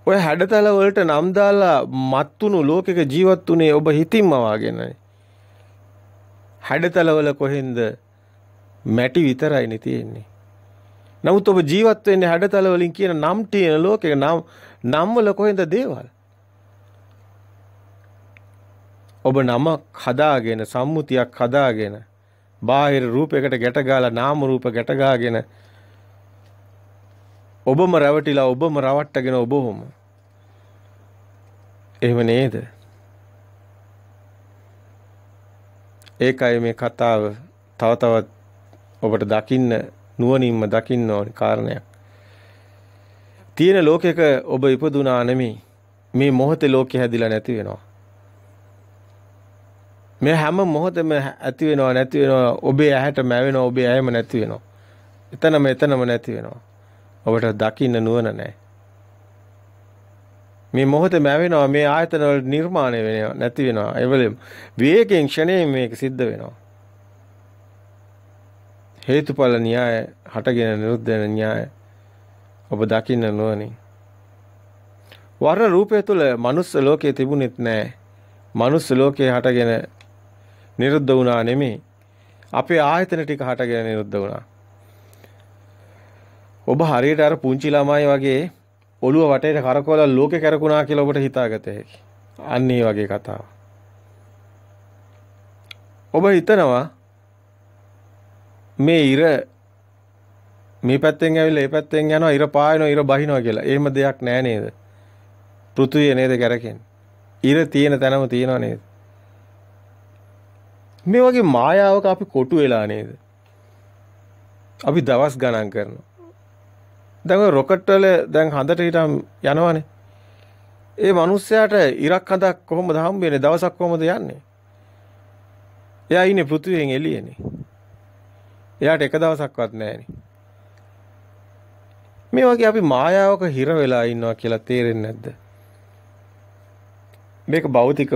A: ඔය හැඩතල වලට නම් දාලා මත්තුණු ලෝකෙක ජීවත් උනේ ඔබ හිතින්ම වාගෙනනේ. හැඩතල වල කොහෙන්ද මැටි විතරයිනේ තියෙන්නේ. නමුත් ඔබ ජීවත් වෙන්නේ හැඩතල වලින් කියන නම් තියෙන ලෝකෙක නම් වල කොහෙන්ද දේවල්? ඔබ නමක් හදාගෙන සම්මුතියක් හදාගෙන බාහිර රූපයකට ගැට ගාලා නාම රූප ගැට ගාගෙන ඔබම රැවටිලා ඔබම රවට්ටගෙන ඔබවම. එහෙම නේද? ඒකයි මේ කතාව තව තවත් ඔබට දකින්න නුවණින්ම දකින්න ඕනි කාරණයක්. තියෙන ලෝකයක ඔබ ඉපදුනා නෙමෙයි. මේ මොහොතේ ලෝකෙ හැදිලා නැති වෙනවා. මේ හැම මොහොතෙම ඇති වෙනවා නැති වෙනවා. ඔබේ ඇහැට මැවෙනවා, ඔබේ ඇයම නැති වෙනවා. එතනම නැති වෙනවා. ඔබට දකින්න නුවණ නැහැ. මේ මොහොතේ මැවෙනවා, මේ ආයතන වල නිර්මාණය වෙනවා, නැති වෙනවා. ඒ වලම විවේකයෙන් ක්ෂණයෙන් මේක සිද්ධ වෙනවා. හේතුඵල න්‍යාය, හටගෙන නිරුද්ධ වෙන න්‍යාය ඔබ දකින්න නුවණින්. වර්ණ රූපය තුල මනුස්ස ලෝකයේ තිබුණෙත් නැහැ. මනුස්ස ලෝකයේ හටගෙන නිරුද්ධ වුණා නෙමෙයි. අපේ ආයතන ටික හටගෙන නිරුද්ධ වුණා. ඔබ හරියට අර පුංචි ළමයි වගේ ඔළුව වටේට කරකවලා ලෝකේ කරකුණා කියලා ඔබට හිතාගත හැකි. අන්න ඒ වගේ කතාව. ඔබ හිතනවා මේ ඉර මේ පැත්තෙන් ඇවිල්ලා ඒ පැත්තෙන් යනවා, ඉර පායනවා, ඉර බහිනවා කියලා. එහෙම දෙයක් නෑ නේද? පෘථුවිය නේද කරකෙන්නේ. ඉර තියෙන තැනම තියෙනව නේද? මේ වගේ මායාවක අපි කොටු වෙලා නේද? අපි දවස් ගණන් කරනවා. දැන් ඔය රොකට් වල දැන් හඳට හිටම් යනවනේ. ඒ මිනිස්සයාට ඉරක් හඳක් කොහොමද හම්බෙන්නේ? දවසක් කොහොමද යන්නේ? එයා ඉන්නේ පෘථුවියෙන් එළියේනේ. එයාට එක දවසක්වත් නැහැනේ. මේ වගේ අපි මායාවක හිර වෙලා ඉන්නවා කියලා තේරෙන්නේ නැද්ද? මේක භෞතිකව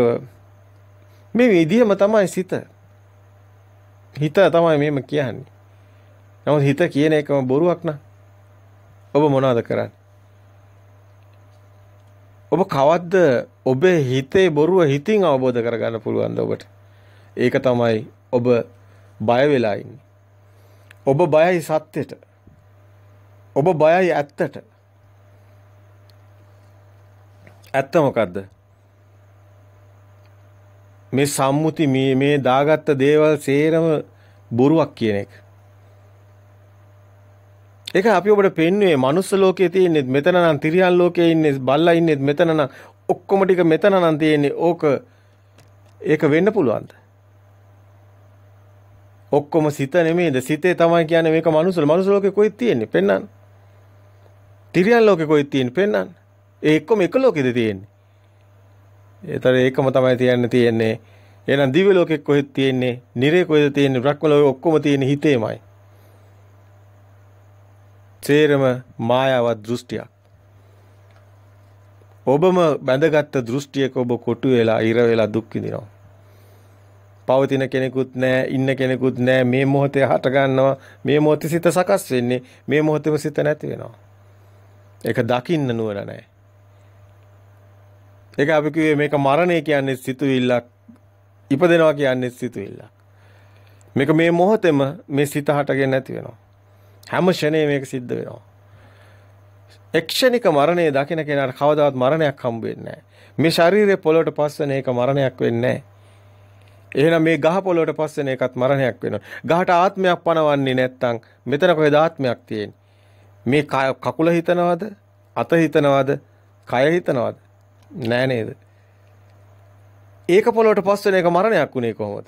A: මේ විදියම තමයි සිත. හිත තමයි මේම කියන්නේ. නමුත් හිත කියන එකම බොරුවක් නා. ඔබ මොනවද කරන්නේ? ඔබ කවද්ද ඔබේ හිතේ බොරුව හිතින් අවබෝධ කරගන්න පුළුවන්ද ඔබට? ඒක තමයි ඔබ බය වෙලා ඉන්නේ. ඔබ බයයි සත්‍යෙට. ඔබ බයයි ඇත්තට. ඇත්ත මොකද්ද? මේ සම්මුති මේ දාගත්ත දේවල් සේරම බොරුවක් කියන එක. ඒක අපි ඔබට පෙන්වුවේ මනුස්ස ලෝකයේ තියෙන්නේ මෙතන නම්, තිරියන් ලෝකයේ ඉන්නේ බල්ලා ඉන්නේ මෙතන නම්, ඔක්කොම ටික මෙතන නම් තියෙන්නේ. ඒක වෙන්න පුළුවන්ද? ඔක්කොම සිත නෙමෙයිද? සිතේ තමයි කියන්නේ මේක මනුස්ස ලෝකේ කොහෙද තියෙන්නේ? පෙන්නන්න. තිරියන් ලෝකේ කොහෙද තියෙන්නේ? පෙන්නන්න. ඒ එක්කම එක ලෝකෙද තියෙන්නේ? ඒතර ඒකම තමයි තියෙන්නේ. එහෙනම් දිව්‍ය ලෝකෙ කොහෙද තියෙන්නේ? නිරේ කොහෙද තියෙන්නේ? බ්‍රහ්ම ලෝකෙ ඔක්කොම තියෙන්නේ හිතේමයි. සේරම මායාවත් දෘෂ්ටියක්. ඔබම බැඳගත්ත දෘෂ්ටියක ඔබ කොටු වෙලා ඉර වෙලා දුක් විඳිනවා. පවතින කෙනෙකුත් නැහැ, ඉන්න කෙනෙකුත් නැහැ. මේ මොහොතේ හට ගන්නවා. මේ මොහොතේ සිත සකස් වෙන්නේ. මේ මොහොතේම සිත නැති වෙනවා. ඒක දකින්න නුවණ නැහැ. ඒක අපි කිව්වේ මේක මරණය කියන්නේ සිතුවිල්ලක්. ඉපදෙනවා කියන්නේ සිතුවිල්ලක්. මේක මේ මොහොතේම මේ සිත හටගෙන නැති වෙනවා. හැම ෂණේ මේක සිද්ධ වෙනවා. එක්ෂණික මරණය දකින කෙනාට කවදාවත් මරණයක් හම්බ වෙන්නේ නැහැ. මේ ශරීරයේ පොළොවට පස්සෙන එක මරණයක් වෙන්නේ නැහැ. එහෙනම් මේ ගහ පොළොවට පස්සෙන එකත් මරණයක් වෙනවා. ගහට ආත්මයක් පනවන්නේ නැත්නම් මෙතන කොහෙද ආත්මයක් තියෙන්නේ? මේ කකුල හිතනවද? අත හිතනවද? කය හිතනවද? නෑ නේද? ඒක පොළොවට පස්සෙන එක මරණයක් උනේ කොහොමද?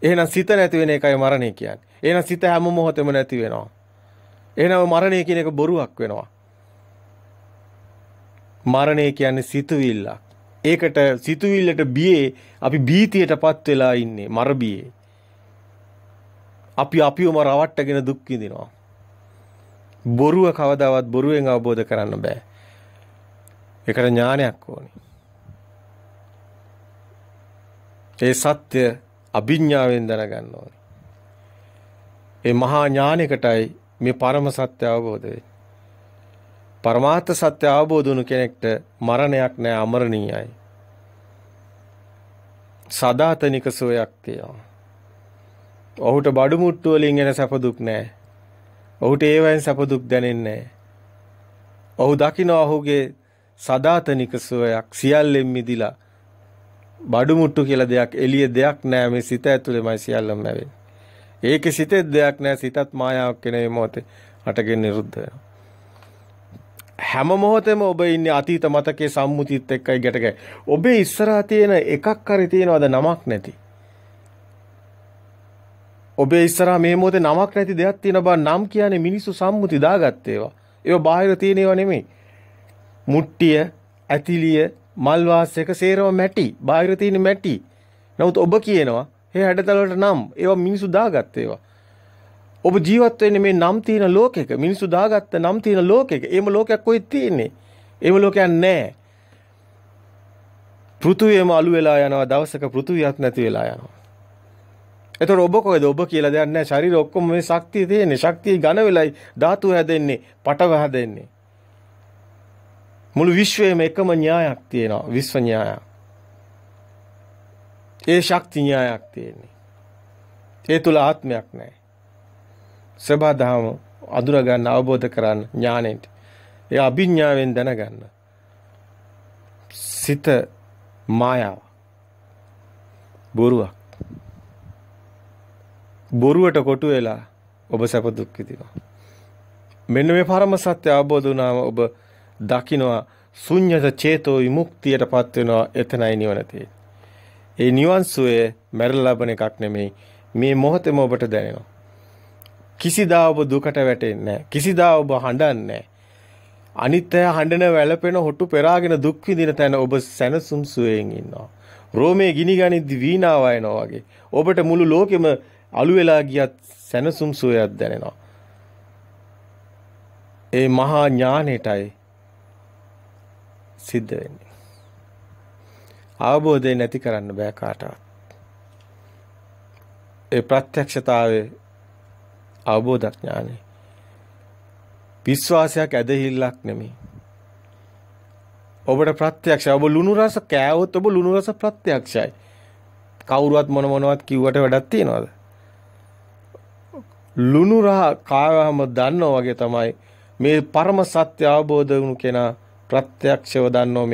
A: එහෙනම් සිත නැති වෙන එකයි මරණය කියන්නේ. එහෙනම් සිත හැම මොහොතෙම නැති වෙනවා. එහෙනම් මරණය කියන එක බොරුවක් වෙනවා. මරණය කියන්නේ සිතුවිල්ලක්. ඒකට සිතුවිල්ලට බියේ අපි භීතියටපත් වෙලා ඉන්නේ. මර බියේ. අපිවම රවට්ටගෙන දුක් විඳිනවා. බොරුව කවදාවත් බොරුවෙන් අවබෝධ කරන්න බෑ. ඒකට ඥානයක් ඕනේ. ඒ සත්‍ය අභිඥාවෙන් දැනගන්න ඕනේ. ඒ මහා ඥානයකටයි මේ පරම සත්‍ය අවබෝධ වෙන්නේ. පරමාර්ථ සත්‍ය අවබෝධ වුණු කෙනෙක්ට මරණයක් නෑ, අමරණීයයි. සදාතනික සෝයක් තියෙනවා. ඔහුට බඩු මුට්ටු වලින් එන සැප දුක් නෑ. ඔහුට ඒවෙන් සැප දුක් දැනෙන්නේ නෑ. ඔහු දකිනවා ඔහුගේ සදාතනික සෝයක් සියල්ලෙන් මිදිලා. බඩු මුට්ටු කියලා දෙයක්, එළිය දෙයක් නෑ. මේ සිත ඇතුළේමයි සියල්ලම වෙන්නේ. ඒකේ සිතේ දෙයක් නෑ. සිතත් මායාවක් කියන මේ මොහොතේ හටගෙන නිරුද්ධ වෙනවා. හැම මොහොතෙම ඔබ ඉන්නේ අතීත මතකයේ සම්මුතියත් එක්කයි ගැටගැ. ඔබේ ඉස්සරහා තියෙන එකක් හරි තියෙනවද නමක් නැති? ඔබේ ඉස්සරහා මේ මොහොතේ නමක් නැති දෙයක් තියෙන බව නම් කියන්නේ මිනිස්සු සම්මුති දාගත්ත ඒවා. ඒවා බාහිර තියෙන ඒවා නෙමෙයි. මුට්ටිය, ඇතිලිය, මල් වාසයක සේරම මැටි. බාහිර තියෙන මැටි. නමුත් ඔබ කියනවා "හේ හැඩතල වලට නම්." ඒවා මිනිස්සු දාගත්ත ඒවා. ඔබ ජීවත් වෙන්නේ මේ නම් තියෙන ලෝකෙක. මිනිස්සු දාගත්ත නම් තියෙන ලෝකෙක. ඒම ලෝකයක් කොහෙද තියෙන්නේ? ඒම ලෝකයක් නැහැ. පෘථුවියම අළු වෙලා යනවා. දවසක පෘථුවියක් නැති වෙලා යනවා. එතකොට ඔබ කොහෙද? ඔබ කියලා දෙයක් නැහැ. ශරීරය ඔක්කොම මේ ශක්තිය තියෙන්නේ. ශක්තිය ඝන වෙලයි ධාතු හැදෙන්නේ, පටව හැදෙන්නේ. මුළු විශ්වයේම එකම න්‍යායක් තියෙනවා. විශ්ව න්‍යායක්. ඒ ශක්ති න්‍යායක් තියෙන්නේ. ඒ තුල ආත්මයක් නැහැ. සබදාම අදුර ගන්න, අවබෝධ කරන්න ඥාණයට. ඒ අභිඥාවෙන් දැනගන්න. සිත මායාව. බොරුවක්. බොරුවට කොටු වෙලා ඔබ සැප දුක් විඳිනවා. මෙන්න මේ පරම සත්‍ය අවබෝධ වුණාම ඔබ දකින්නවා ශුන්‍යත චේතෝ විමුක්තියටපත් වෙනවා. එතනයි නිවන තියෙන්නේ. ඒ නිවන් සුවය මැරලා ලබන එකක් නෙමෙයි. මේ මොහොතේම ඔබට දැනෙනවා. කිසිදා ඔබ දුකට වැටෙන්නේ නැහැ. කිසිදා ඔබ හඬන්නේ නැහැ. අනිත්‍ය හඬන වැළපෙන හොටු පෙරාගෙන දුක් විඳින තැන ඔබ සැනසුම් සුවයෙන් ඉන්නවා. රෝමේ ගිනි ගනිද්දි වීණාව වයනවා වගේ. ඔබට මුළු ලෝකෙම අළු වෙලා ගියත් සැනසුම් සුවයක් දැනෙනවා. ඒ මහා ඥානෙටයි සිද්ධ වෙන්නේ. අවබෝධය නැති කරන්න බෑ කාටවත්. ඒ ප්‍රත්‍යක්ෂතාවයේ අවබෝධ ඥානෙ විශ්වාසයක් ඇදහිල්ලක් නෙමෙයි. ඔබට ප්‍රත්‍යක්ෂ. ඔබ ලුණු රස කෑවොත් ඔබ ලුණු රස ප්‍රත්‍යක්ෂයි. කවුරුවත් මොනවත් කිව්වට වැඩක් තියනවද? ලුණු රහ කාවම දන්නෝ වගේ තමයි මේ පරම සත්‍ය අවබෝධ වුණු කෙනා ප්‍රත්‍යක්ෂව දන්නෝ